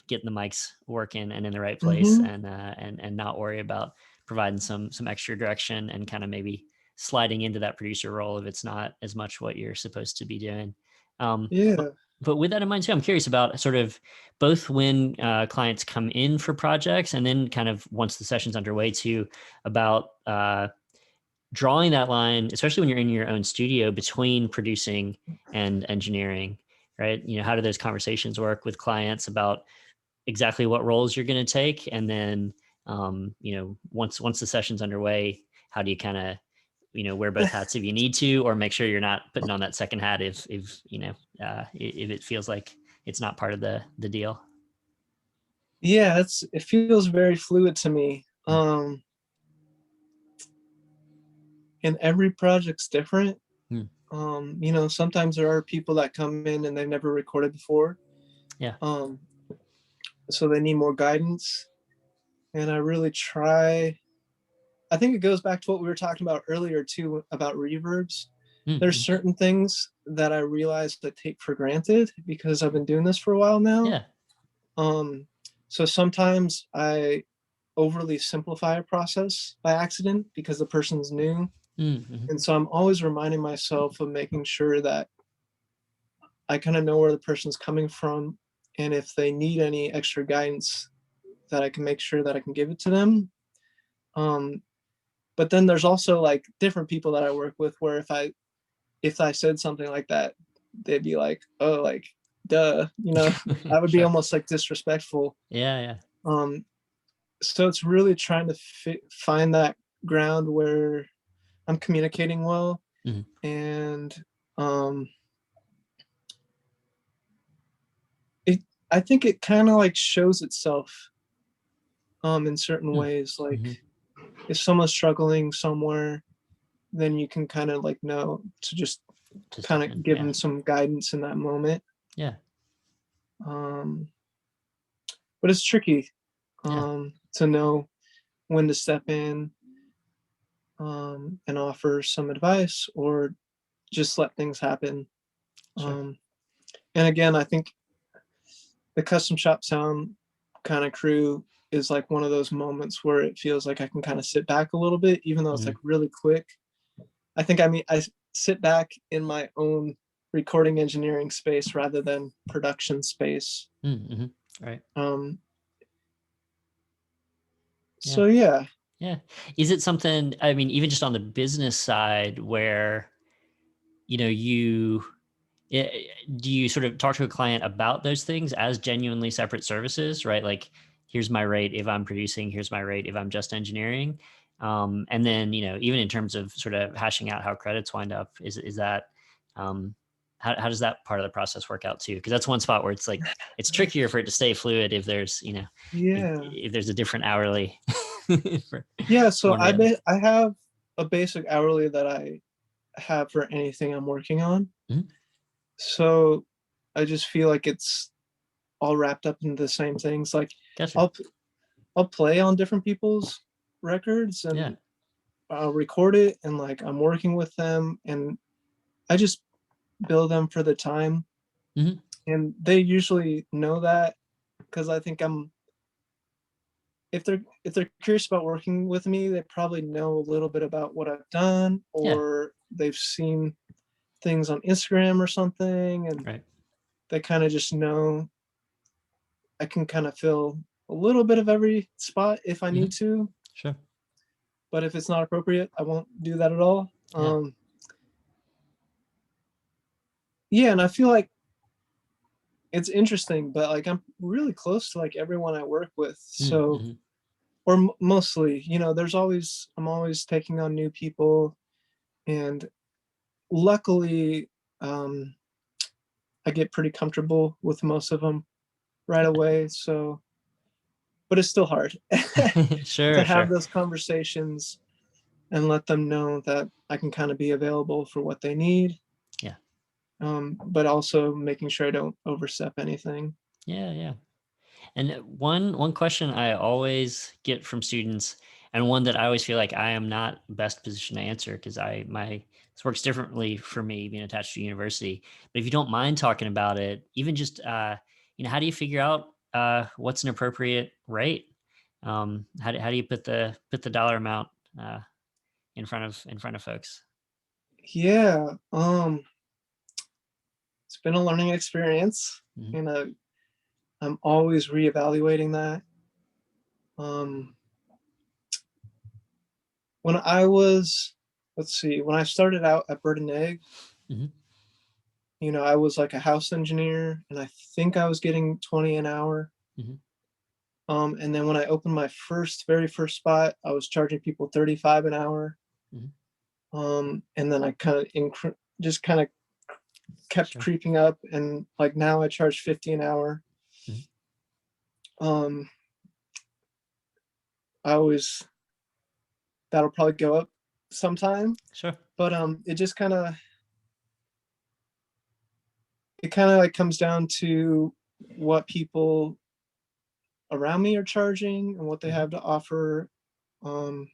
getting the mics working and in the right place, Mm-hmm. and not worry about providing some extra direction and kind of maybe sliding into that producer role if it's not as much what you're supposed to be doing. But, Yeah. but with that in mind too, I'm curious about sort of both when clients come in for projects and then kind of once the session's underway too, about drawing that line, especially when you're in your own studio, between producing and engineering, right? How do those conversations work with clients about exactly what roles you're going to take? And then, once the session's underway, how do you kind of, wear both hats if you need to, or make sure you're not putting on that second hat if it feels like it's not part of the deal. Yeah, it feels very fluid to me. Mm. And every project's different. Mm. Sometimes there are people that come in and they've never recorded before. Yeah. Um, so they need more guidance. And I really try. I think it goes back to what we were talking about earlier too about reverbs. There's Mm-hmm. certain things that I realized I take for granted because I've been doing this for a while now. Yeah. Um, so sometimes I overly simplify a process by accident because the person's new. Mm-hmm. And so I'm always reminding myself of making sure that I kind of know where the person's coming from. And if they need any extra guidance, that I can make sure that I can give it to them. Um, but then there's also like different people that I work with where if I said something like that, they'd be like, oh, like, duh, that would be Sure. almost like disrespectful. Yeah. Yeah. Um, so it's really trying to find that ground where I'm communicating well. Mm-hmm. And um, it, I think it kind of like shows itself in certain ways. Like Mm-hmm. if someone's struggling somewhere, then you can kind of like know to just To kind step of in. give Yeah. them some guidance in that moment. Yeah. Um, but it's tricky Yeah. to know when to step in and offer some advice or just let things happen. Sure. And again, I think the custom shop sound kind of crew is like one of those moments where it feels like I can kind of sit back a little bit, even though it's Mm-hmm. like really quick. I sit back in my own recording engineering space rather than production space. Mm-hmm. Right. Um, Yeah. so yeah. Yeah. Is it something, I mean, even just on the business side where, you do you sort of talk to a client about those things as genuinely separate services, right? Like, here's my rate if I'm producing, here's my rate if I'm just engineering. And then, even in terms of sort of hashing out how credits wind up, is that, how does that part of the process work out too? Because that's one spot where it's like, it's trickier for it to stay fluid if there's, Yeah. if there's a different hourly for Yeah. So one or the other. I have a basic hourly that I have for anything I'm working on. Mhm. So I just feel like it's all wrapped up into the same things. Like Gotcha. I'll I'll play on different people's records Yeah. and I'll record it and like I'm working with them and I just bill them for the time. Mhm. and they usually know that, because I think if they're curious about working with me, they probably know a little bit about what I've done, Yeah. or they've seen things on Instagram or something, and Right. they kind of just know I can kind of fill a little bit of every spot if I need to. Sure. But if it's not appropriate, I won't do that at all. Yeah. Yeah, and I feel like it's interesting, but like I'm really close to like everyone I work with. So, Mm-hmm. or mostly, I'm always taking on new people, and luckily, I get pretty comfortable with most of them right away. So, but it's still hard to Sure, have sure. those conversations and let them know that I can kind of be available for what they need. Yeah. But also making sure I don't overstep anything. Yeah, yeah. And one question I always get from students, and one that I always feel like I am not best positioned to answer because this works differently for me being attached to university. But if you don't mind talking about it, even just how do you figure out what's an appropriate rate? How do you put the dollar amount uh, in front of folks? Yeah, it's been a learning experience, Hmm. and I'm always reevaluating that. Um, when I was, let's see, when I started out at Bird and Egg, Hmm. I was like a house engineer, and I think I was getting 20 an hour. Hmm. And then when I opened my very first spot, I was charging people 35 an hour. Hmm. And then I just kind of kept Sure. creeping up, and like now I charge 50 an hour. Hmm. Um, I always That'll probably go up sometime, Sure. but it kind of like comes down to what people around me are charging and what they Hmm. have to offer. Um,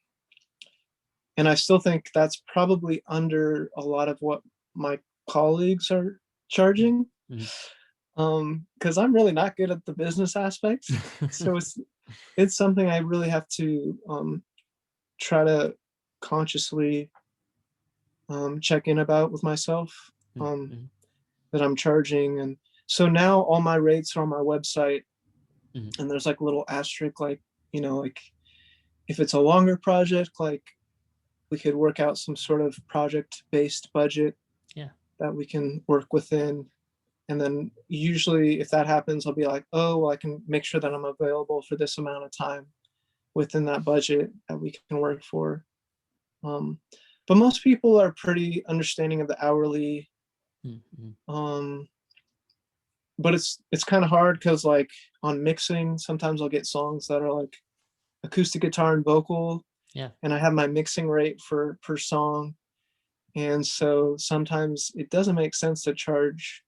and I still think that's probably under a lot of what my colleagues are charging. Hmm. Because I'm really not good at the business aspects. So it's something I really have to try to consciously check in about with myself, um, Hmm. that I'm charging. And so now all my rates are on my website, Hmm. and there's like a little asterisk, like, like if it's a longer project, like we could work out some sort of project based budget Yeah. that we can work within. And then usually if that happens, I'll be like, oh, well, I can make sure that I'm available for this amount of time within that budget that we can work for. Um, but most people are pretty understanding of the hourly. Hmm. Um, but it's kind of hard because like on mixing, sometimes I'll get songs that are like acoustic guitar and vocal, Yeah. and I have my mixing rate for per song. And so sometimes it doesn't make sense to charge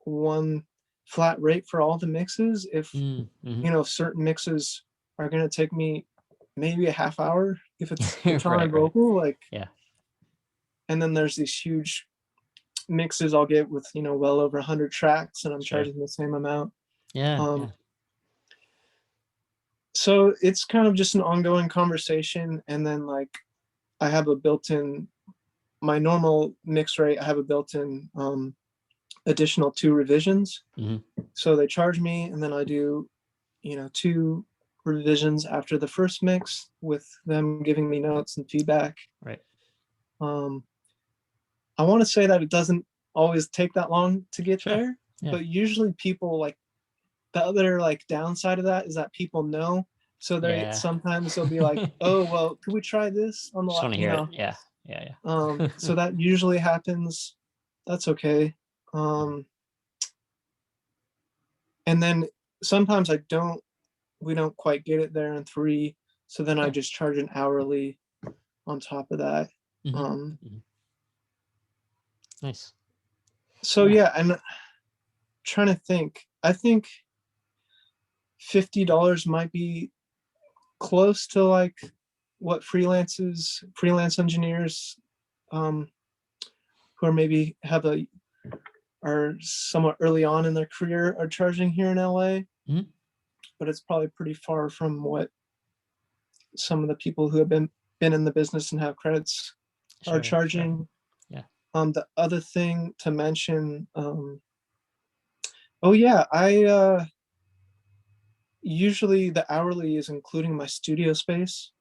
one flat rate for all the mixes if Mm-hmm. certain mixes are going to take me maybe a half hour if it's guitar and Right, right. vocal, like. Yeah. And then there's these huge mixes I'll get with well over 100 tracks, and I'm Sure. charging the same amount. Yeah, um yeah. so it's kind of just an ongoing conversation. And then like I have a built-in my normal mix rate, I have a built-in additional 2 revisions. Mhm. So they charge me, and then I do 2 revisions after the first mix with them giving me notes and feedback. Right. um I want to say that it doesn't always take that long to get Sure. there, Yeah. but usually people like the other like downside of that is that people know. So they Yeah. sometimes they'll be like, oh, well, could we try this on the Just lot, want to hear it. Yeah. Yeah, yeah. so that usually happens. That's okay. um and then sometimes we don't quite get it there in 3, so then I Yeah. just charge an hourly on top of that. Mhm. um Mhm. Nice. so Yeah. yeah, I'm trying to think. I think $50 might be close to like what freelance engineers, um who are maybe have a are somewhat early on in their career are charging here in LA, but it's probably pretty far from what some of the people who have been in the business and have credits are charging. Sure. Yeah. The other thing to mention, oh yeah, I usually the hourly is including my studio space.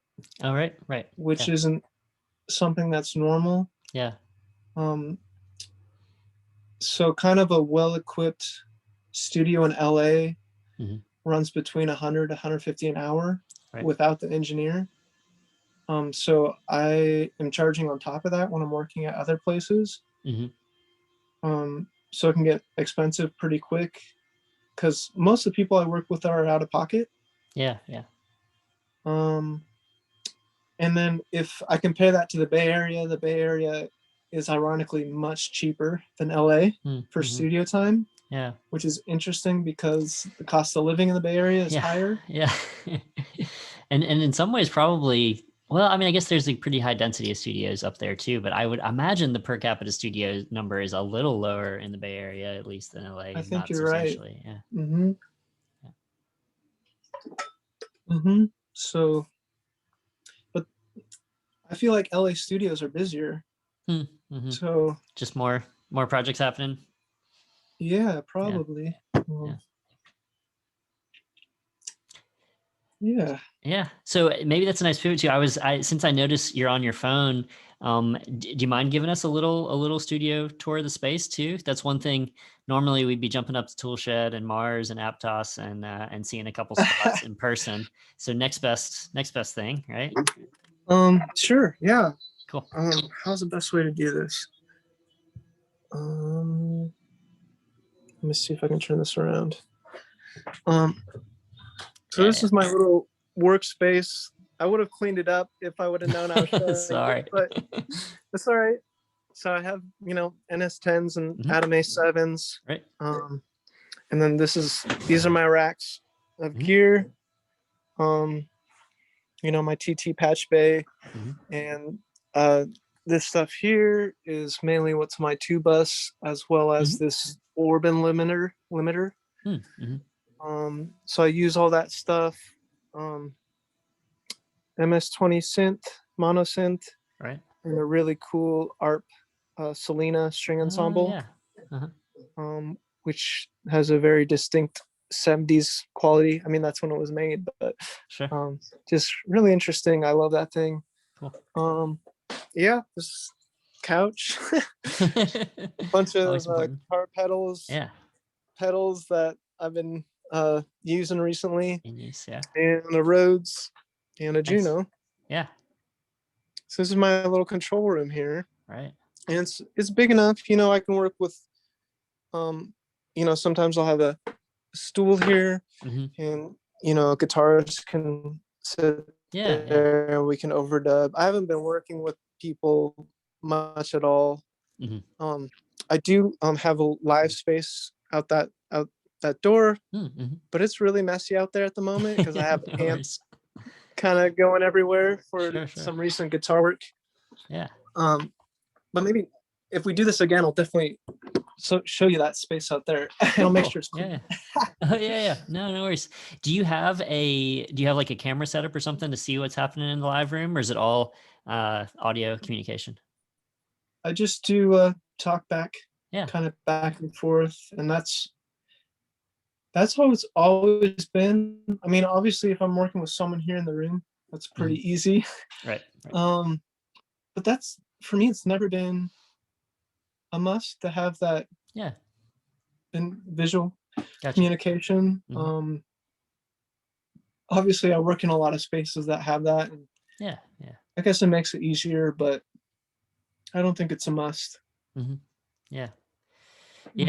Oh, right. Which isn't something that's normal. Yeah. So kind of a well-equipped studio in LA runs between 100 to 150 an hour without the engineer. So I am charging on top of that when I'm working at other places. So it can get expensive pretty quick because most of the people I work with are out of pocket. Yeah. And then if I compare that to the Bay Area is ironically much cheaper than LA for studio time. Yeah. Which is interesting because the cost of living in the Bay Area is higher. Yeah. and in some ways probably, well, I mean, I guess there's a pretty high density of studios up there too, but I would imagine the per capita studio number is a little lower in the Bay Area, at least than LA. I think you're right. Yeah. So, but I feel like LA studios are busier. So just more projects happening. Yeah, probably. Yeah. So maybe that's a nice pivot too. Since I noticed you're on your phone, do you mind giving us a little studio tour of the space too? That's one thing. Normally we'd be jumping up to Toolshed and Mars and Aptos and seeing a couple spots in person. So next best thing, right? Sure. Yeah. Cool. How's the best way to do this? Let me see if I can turn this around. So this is my little workspace. I would have cleaned it up if I would have known I was showing sorry, but that's all right. So I have, NS10s and Atom A7s. Right. And then these are my racks of gear. My TT patch bay. And this stuff here is mainly what's my 2-bus, as well as this Orban limiter. So I use all that stuff. MS-20 synth, mono synth, right, and a really cool ARP Selena string ensemble, which has a very distinct 70s quality. I mean, that's when it was made, but just really interesting. I love that thing. Cool. Yeah, this couch, bunch of guitar pedals, pedals that I've been using recently, and a Rhodes and a Juno. Yeah. So this is my little control room here. Right. And it's big enough, I can work with, sometimes I'll have a stool here, and guitarists can sit there and we can overdub. I haven't been working with people much at all. I do have a live space out that door, but it's really messy out there at the moment because I have amps kind of going everywhere for some recent guitar work. Yeah. But maybe if we do this again, I'll definitely show you that space out there. I'll make sure it's cool. Yeah. No worries. Do you have like a camera setup or something to see what's happening in the live room, or is it all audio communication? I just do talk back, kind of back and forth, and that's how it's always been. I mean, obviously, if I'm working with someone here in the room, that's pretty easy. Right. But that's, for me, it's never been a must to have that in visual communication. Obviously, I work in a lot of spaces that have that. And I guess it makes it easier, but I don't think it's a must. Yeah,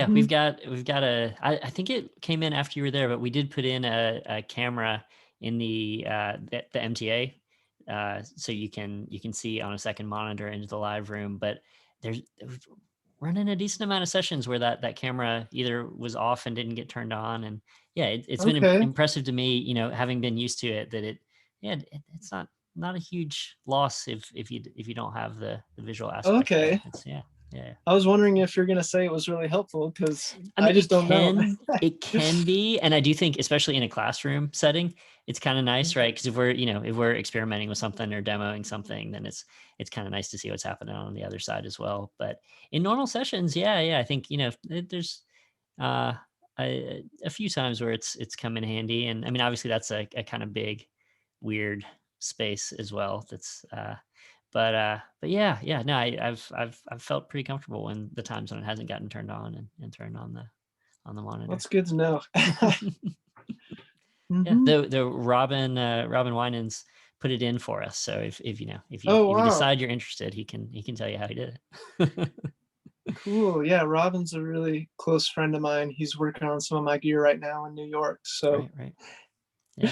we've got I think it came in after you were there, but we did put in a camera in the MTA, so you can see on a second monitor into the live room. But there's running a decent amount of sessions where that camera either was off and didn't get turned on, and it's been impressive to me, having been used to it, that it's not a huge loss if you don't have the visual aspect. Okay. Yeah. I was wondering if you're gonna say it was really helpful, because I I mean, just don't know. it can be, and I do think, especially in a classroom setting, it's kind of nice, right? Because if we're experimenting with something or demoing something, then it's kind of nice to see what's happening on the other side as well. But in normal sessions, yeah, I think there's uh, a few times where it's come in handy, and I mean, obviously that's a kind of big, weird space as well. But yeah, no, I've felt pretty comfortable in the times when it hasn't gotten turned on and turned on the monitor. That's good to know. Yeah, Hmm. the Robin Winans put it in for us. So Oh, if you wow. decide you're interested, he can tell you how he did it. Cool. Yeah, Robin's a really close friend of mine. He's working on some of my gear right now in New York. So, Right. Yeah.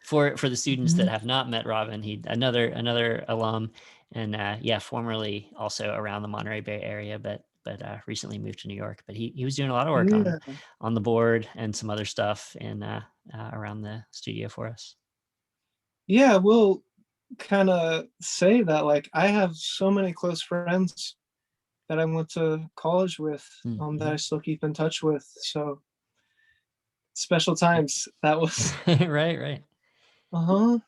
For the students that mhm. have not met Robin, he another alum, and yeah, formerly also around the Monterey Bay area, but recently moved to New York. But he was doing a lot of work Yeah. on the board and some other stuff in around the studio for us. Yeah, we'll kind of say that, like, I have so many close friends that I went to college with, that Mm-hmm. I still keep in touch with. So special times. That was, Right. uh-huh.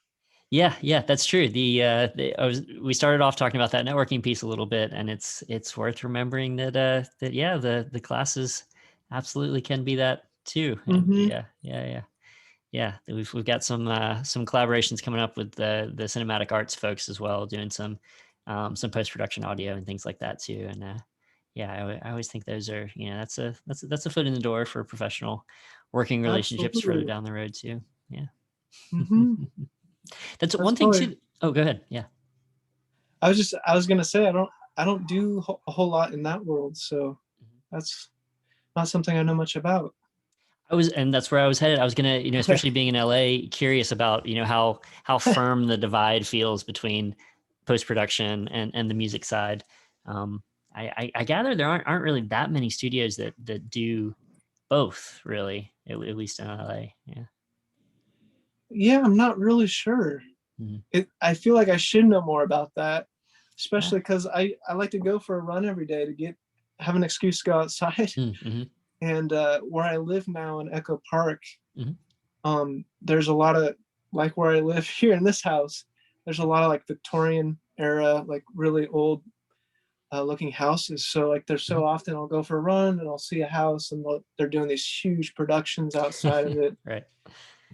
Yeah, that's true. We started off talking about that networking piece a little bit, and it's worth remembering that yeah, the classes absolutely can be that too. And Hmm. yeah. We've got some collaborations coming up with the cinematic arts folks as well, doing some post production audio and things like that too. And yeah, I always think those are that's a foot in the door for professional working relationships further Absolutely. down the road too. Yeah. Hmm. That's That's one thing probably, too. Oh, go ahead. Yeah. I was gonna say, I don't do a whole lot in that world, so that's not something I know much about. And that's where I was headed. I was gonna, especially being in LA, curious about, how firm the divide feels between post production and the music side. Um, I gather there aren't really that many studios that do both, really, at least in LA. Yeah. Yeah, I'm not really sure. Mhm. I feel like I should know more about that, Yeah. especially because I like to go for a run every day to have an excuse to go outside. Mm-hmm. And where I live now in Echo Park, Hmm. there's a lot of, like, where I live here in this house, there's a lot of like Victorian era, like really old looking houses. So like there's Hmm. so often I'll go for a run and I'll see a house, and they're doing these huge productions outside of it, Right.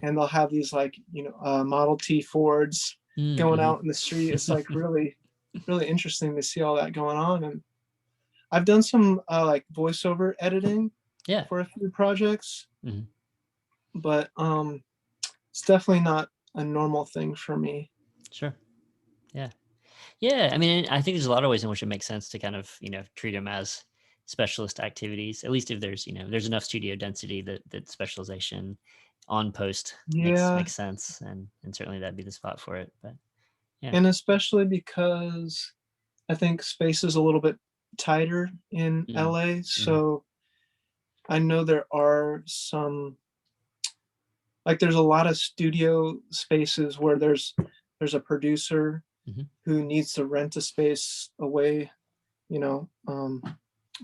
and they'll have these, like, Model T Fords going Mm-hmm. out in the street. It's like really, really interesting to see all that going on. And I've done some like voiceover editing Yeah. for a few projects, Hmm. but it's definitely not a normal thing for me. Sure. Yeah. Yeah, I mean, I think there's a lot of ways in which it makes sense to kind of, treat them as specialist activities. At least if there's enough studio density that specialization on post Yeah, makes sense, and certainly that'd be the spot for it. But yeah. and especially because I think space is a little bit tighter in Mm, LA. mm, So I know there are some, like, there's a lot of studio spaces where there's a producer mhm. who needs to rent a space away,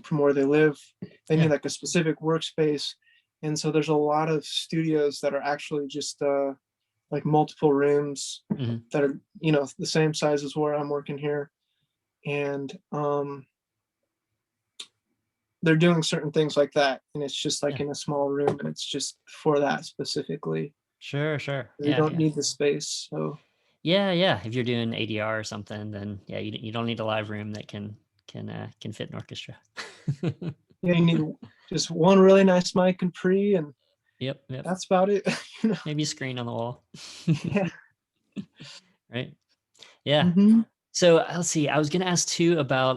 from where they live. They need Yeah. like a specific workspace. And so there's a lot of studios that are actually just like multiple rooms Mhm. that are, the same size as where I'm working here. And they're doing certain things like that. And it's just like Yeah. in a small room, and it's just for that specifically. Sure. They Yeah, don't yeah. need the space. So Yeah. If you're doing ADR or something, then yeah, you don't need a live room that can fit an orchestra. yeah, you need just one really nice mic and pre, and Yep. that's about it. Maybe a screen on the wall. Yeah. Right. Yeah. Hmm. So let's see. I was going to ask too about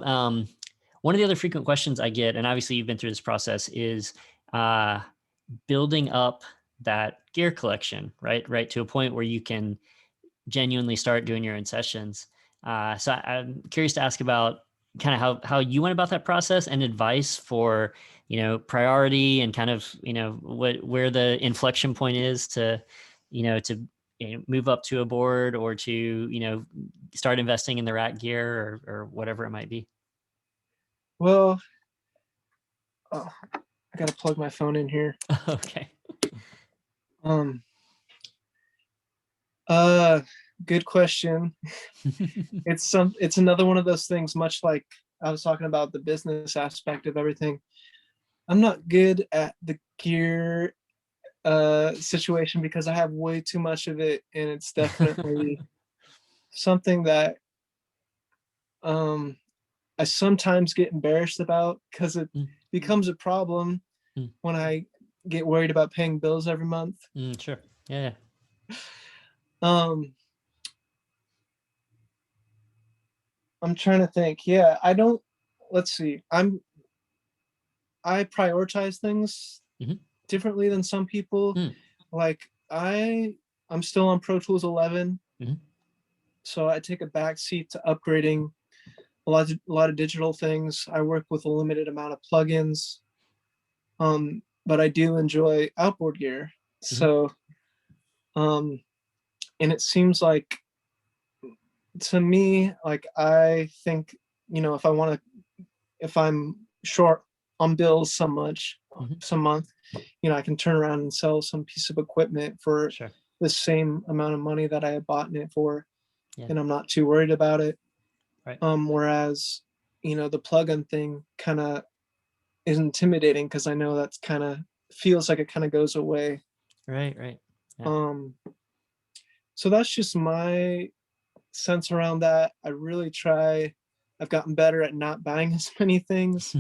one of the other frequent questions I get, and obviously you've been through this process, is uh, building up that gear collection, right, to a point where you can genuinely start doing your own sessions. So I'm curious to ask about kind of how you went about that process, and advice for priority, and kind of where the inflection point is to to move up to a board, or to start investing in the rack gear, or whatever it might be. Well, oh, I gotta plug my phone in here. Okay. Um, uh, Good question. It's another one of those things, much like I was talking about the business aspect of everything. I'm not good at the gear situation because I have way too much of it, and it's definitely something that um I sometimes get embarrassed about because it Mm, becomes a problem mm, when I get worried about paying bills every month. sure. Yeah. Um, I'm trying to think. Yeah, I don't. Let's see. I prioritize things Yeah. differently than some people. Mm, Like I'm still on Pro Tools 11, mhm, so I take a back seat to upgrading a lot of digital things. I work with a limited amount of plugins, but I do enjoy outboard gear. mhm, So, um, and it seems like to me, like I think, if I want to, if I'm short on bills mhm, some month, I can turn around and sell some piece of equipment for sure. the same amount of money that I had bought in it for, Yeah. and I'm not too worried about it. Right. Whereas, the plug-in thing kind of is intimidating because I know that's kind of feels like it kind of goes away. Right. Right. Yeah. Um, so that's just my sense around that. I really try. I've gotten better at not buying as many things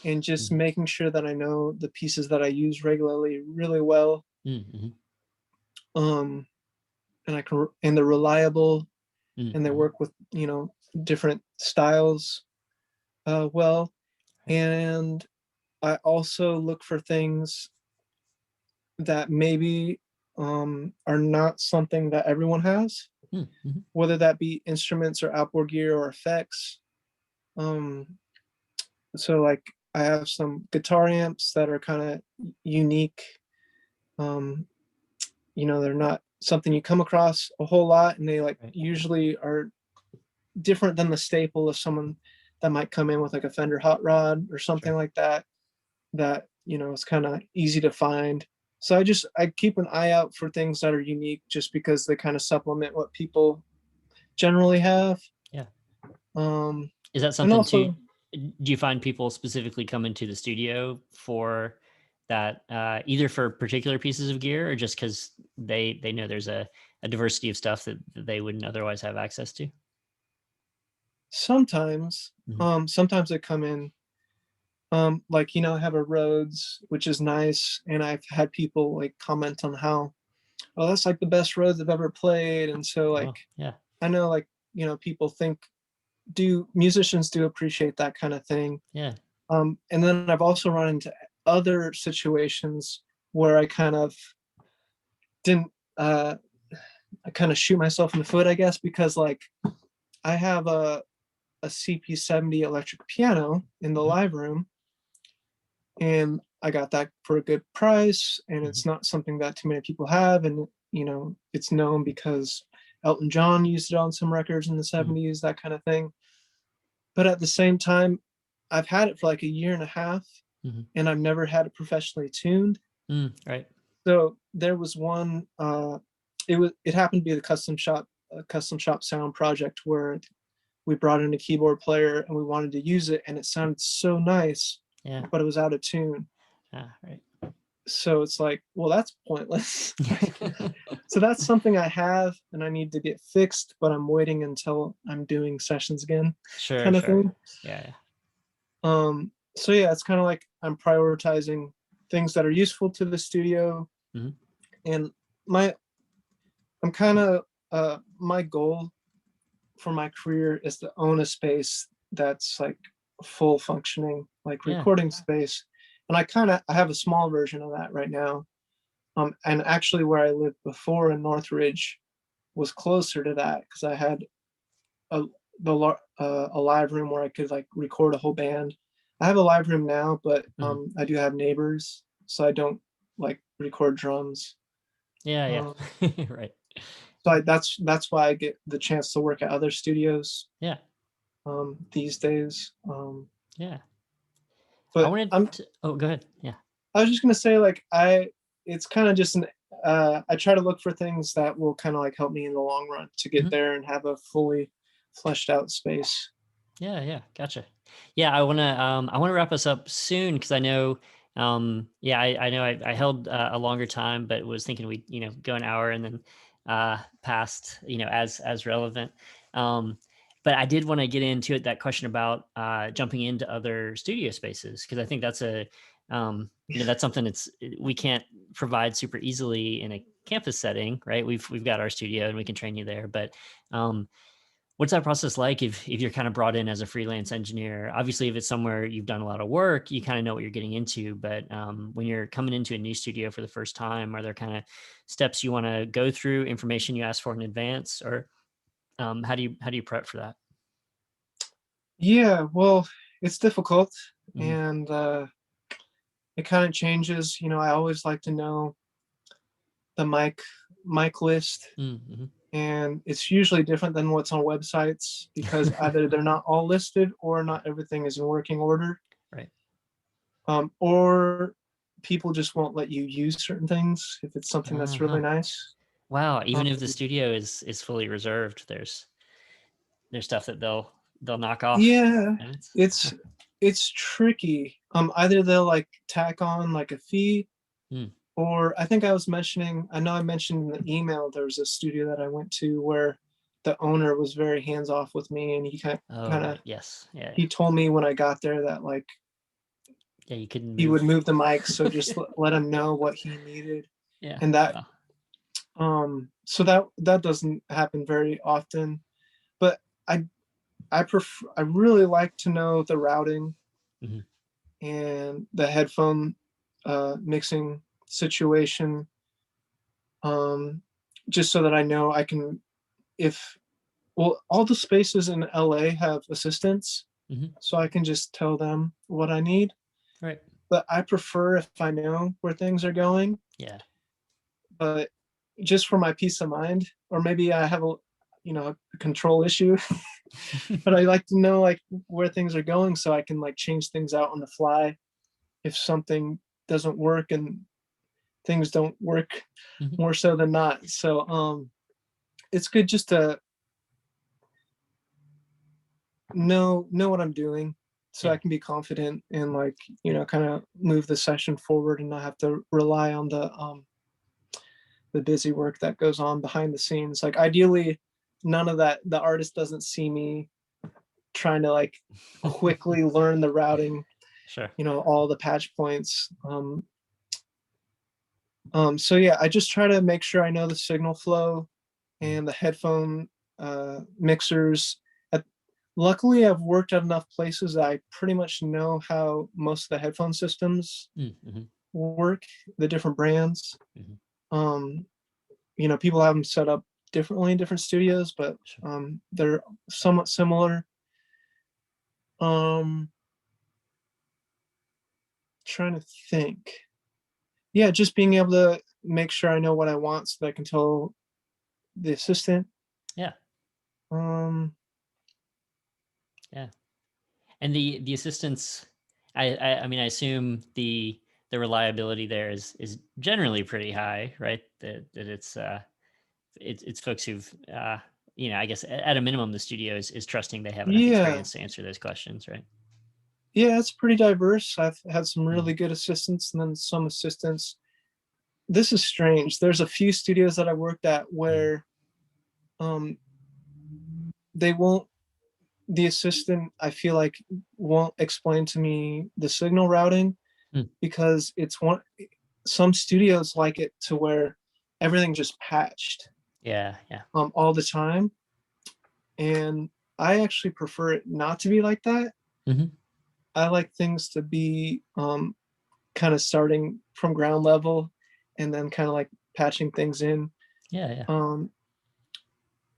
and just Mhm, making sure that I know the pieces that I use regularly really well. mhm, Um, and they're reliable and they mhm. work with, different styles well. Right. And I also look for things that maybe are not something that everyone has, Mm, mhm. whether that be instruments or outboard gear or effects. Um, so like I have some guitar amps that are kind of unique. Um, they're not something you come across a whole lot, and they like Right. usually are different than the staple of someone that might come in with like a Fender Hot Rod or something Sure. like that. That is kind of easy to find. So I keep an eye out for things that are unique, just because they kind of supplement what people generally have. Yeah. Um, Is that and something to also do you find people specifically come into the studio for that, either for particular pieces of gear or just because they know there's a diversity of stuff that they wouldn't otherwise have access to? sometimes, Mhm. sometimes they come in, like I have a Rhodes, which is nice, and I've had people like comment on how, oh, that's like the best Rhodes I've ever played, and so like Oh, yeah. I know like people think do musicians do appreciate that kind of thing. Yeah. And then I've also run into other situations where I kind of didn't uh I kind of shoot myself in the foot, I guess, because like I have a CP70 electric piano in the Mhm, live room, and I got that for a good price, and mhm, it's not something that too many people have, and it's known because Elton John used it on some records in the mm, 70s, that kind of thing. But at the same time, I've had it for like a year and a half, mhm, and I've never had it professionally tuned. right. So there was one. It happened to be the custom shop sound project where we brought in a keyboard player and we wanted to use it, and it sounded so nice, Yeah. but it was out of tune. Right. So it's like, well, that's pointless. So that's something I have and I need to get fixed, but I'm waiting until I'm doing sessions again, Sure, kind of sure. thing. Yeah, So yeah, it's kind of like I'm prioritizing things that are useful to the studio, yeah. Mhm, and my I'm kind of my goal for my career is to own a space that's like full functioning, like yeah. recording space. And I have a small version of that right now. And actually, where I lived before in Northridge was closer to that because I had a a live room where I could like record a whole band. I have a live room now, but Mhm. I do have neighbors, so I don't like record drums. Yeah, Um, yeah. Right. that's why I get the chance to work at other studios Yeah, these days. yeah. I But wanted to, oh, go ahead. Yeah. I was just gonna say, like, it's kind of just I try to look for things that will kind of like help me in the long run to get Mhm. there and have a fully fleshed out space. Yeah, yeah, gotcha. Yeah, I wanna wrap us up soon because I know, yeah, I know I held a longer time, but was thinking we, go an hour and then past, as relevant. Um, but I did want to get into it, that question about jumping into other studio spaces, because I think that's that's something we can't provide super easily in a campus setting, right? We've got our studio and we can train you there, but um, what's that process like if you're kind of brought in as a freelance engineer? Obviously, if it's somewhere you've done a lot of work, you kind of know what you're getting into. But when you're coming into a new studio for the first time, are there kind of steps you want to go through, information you ask for in advance, or how do you prep for that? Yeah, well, it's difficult, Hmm. and it kind of changes. I always like to know the mic list, Mm-hmm. and it's usually different than what's on websites because either they're not all listed or not everything is in working order, Right. or people just won't let you use certain things if it's something that's really Uh-huh. nice. Wow. Um, Even if the studio is fully reserved, there's stuff that they'll knock off. yeah, And it's it's tricky. Either they'll like tack on like a fee, mm. or I know I mentioned in the email there was a studio that I went to where the owner was very hands off with me, and he Oh, kind of right. Yes. Yeah. Yeah. he told me when I got there that like Yeah. You couldn't he would move. move the mic, so just let him know what he needed, Yeah. and that Wow. so that doesn't happen very often. But I I really like to know the routing Hmm. and the headphone mixing situation, um, just so that I know I can if well all the spaces in LA have assistants, Hmm. so I can just tell them what I need. Right. But I prefer if I know where things are going. Yeah. But just for my peace of mind, or maybe I have a control issue, but I like to know like where things are going so I can like change things out on the fly if something doesn't work, and things don't work Mhm. more so than not. So it's good just to know what I'm doing so I Yeah. can be confident and like, kind of move the session forward and not have to rely on the busy work that goes on behind the scenes. Like ideally none of that the artist doesn't see me trying to like quickly learn the routing, Sure. all the patch points. So yeah, I just try to make sure I know the signal flow Mhm. and the headphone mixers. At, Luckily, I've worked at enough places that I pretty much know how most of the headphone systems Mhm. work, the different brands. Mhm. Um, People have them set up differently in different studios, but Sure. they're somewhat similar. Um, Trying to think. Yeah, just being able to make sure I know what I want so that I can tell the assistant. Yeah. Um, Yeah. And the assistance, I mean, I assume the reliability there is generally pretty high, right? That it's folks who've I guess at a minimum the studio is trusting they have enough yeah, experience to answer those questions, right? yeah, it's pretty diverse. I've had some Mm. really good assistants and then some assistants. This is strange. There's a few studios that I worked at Mm. where um, they won't, the assistant, I feel like, won't explain to me the signal routing Mm. because some studios like it to where everything just patched Yeah. Yeah. all the time. And I actually prefer it not to be like that. Hmm. I like things to be kind of starting from ground level and then kind of like patching things in. Yeah. Um,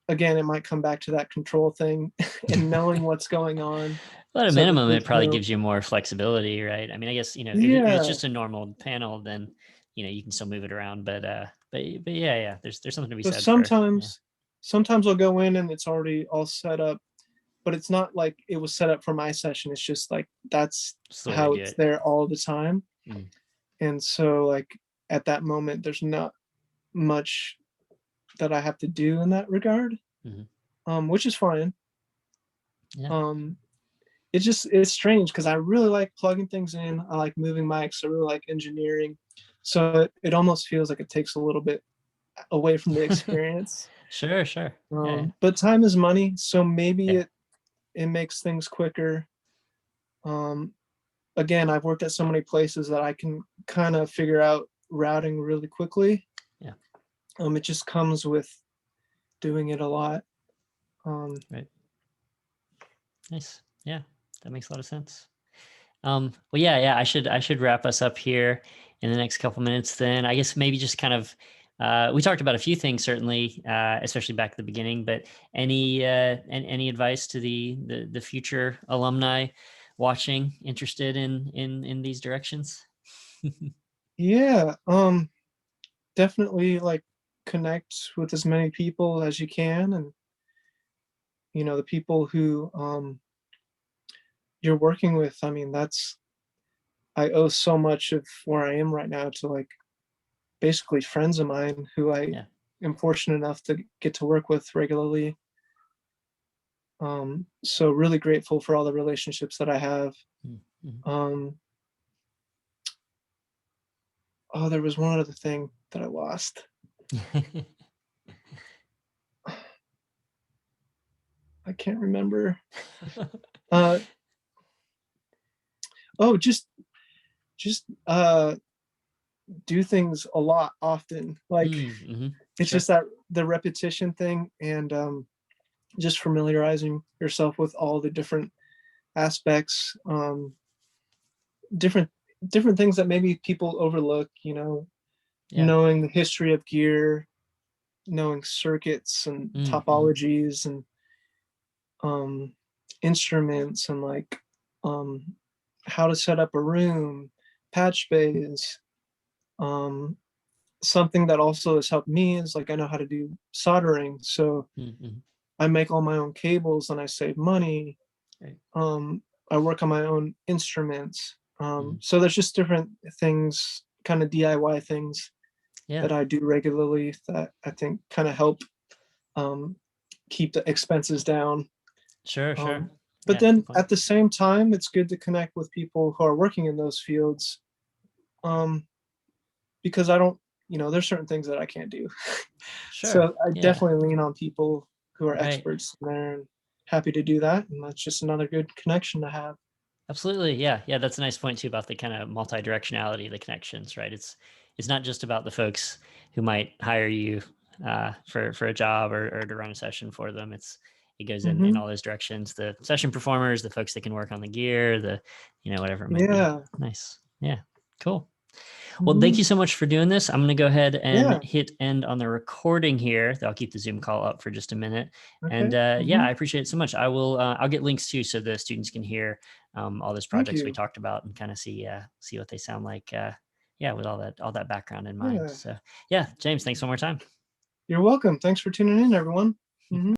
Again, it might come back to that control thing Yeah. and knowing what's going on Well, at a so that minimum, it there's probably no, gives you more flexibility, right? I mean, I guess if it's yeah. just a normal panel, then you can still move it around. But yeah, yeah. There's something to be But said for, yeah. sometimes I'll go in and it's already all set up but it's not like it was set up for my session. It's just like that's That's the way they how do it's it. there all the time. Mm. And so like at that moment, there's not much that I have to do in that regard, which is fine. Yeah. Um, it's strange because I really like plugging things in. I like moving mics. I really like engineering. So it almost feels like it takes a little bit away from the experience. Sure. Yeah. But time is money, so maybe Yeah. it makes things quicker. Um, Again, I've worked at so many places that I can kind of figure out routing really quickly. Yeah. It just comes with doing it a lot. Right. Nice. Yeah, that makes a lot of sense. Well, yeah. I should wrap us up here in the next couple minutes. Then I guess maybe just kind of we talked about a few things certainly, especially back at the beginning. But any advice to the future alumni watching, interested in these directions? Yeah, definitely like connect with as many people as you can, and the people who you're working with. I mean, I owe so much of where I am right now to like basically friends of mine who I Yeah. am fortunate enough to get to work with regularly. So really grateful for all the relationships that I have. Mm-hmm. Um, oh, there was one other thing that I lost. I can't remember. Uh, oh, just do things a lot often. Like Mm-hmm. it's Sure. just that the repetition thing, and just familiarizing yourself with all the different aspects, different different things that maybe people overlook. Yeah. Knowing the history of gear, knowing circuits and Mm-hmm. topologies and um, instruments, and like um, how to set up a room, patch bays. Um, Something that also has helped me is like I know how to do soldering, so Mm-hmm. I make all my own cables and I save money. Right. I work on my own instruments. Mm-hmm. So there's just different things, kind of DIY things Yeah. that I do regularly that I think kind of help um, keep the expenses down. Sure. But Yeah. then Good point. at the same time, it's good to connect with people who are working in those fields, um, because I don't, there's certain things that I can't do. Sure. So I Yeah. definitely lean on people who are Right. experts in there, and happy to do that. And that's just another good connection to have. Absolutely. Yeah. That's a nice point too about the kind of multi-directionality of the connections, right? It's not just about the folks who might hire you for a job or to run a session for them. It goes in Hmm. all those directions. The session performers, the folks that can work on the gear, whatever it might be. Yeah. Nice. Yeah. Cool. Well, thank Hmm. you so much for doing this. I'm going to go ahead and Yeah. hit end on the recording here. I'll keep the Zoom call up for just a minute. And Okay. yeah, Hmm. I appreciate it so much. I'll get links too, so the students can hear all those Thank projects we you. talked about and kind of see what they sound like. Yeah, with all that background in mind. Yeah. So yeah, James, thanks one more time. You're welcome. Thanks for tuning in, everyone. Hmm.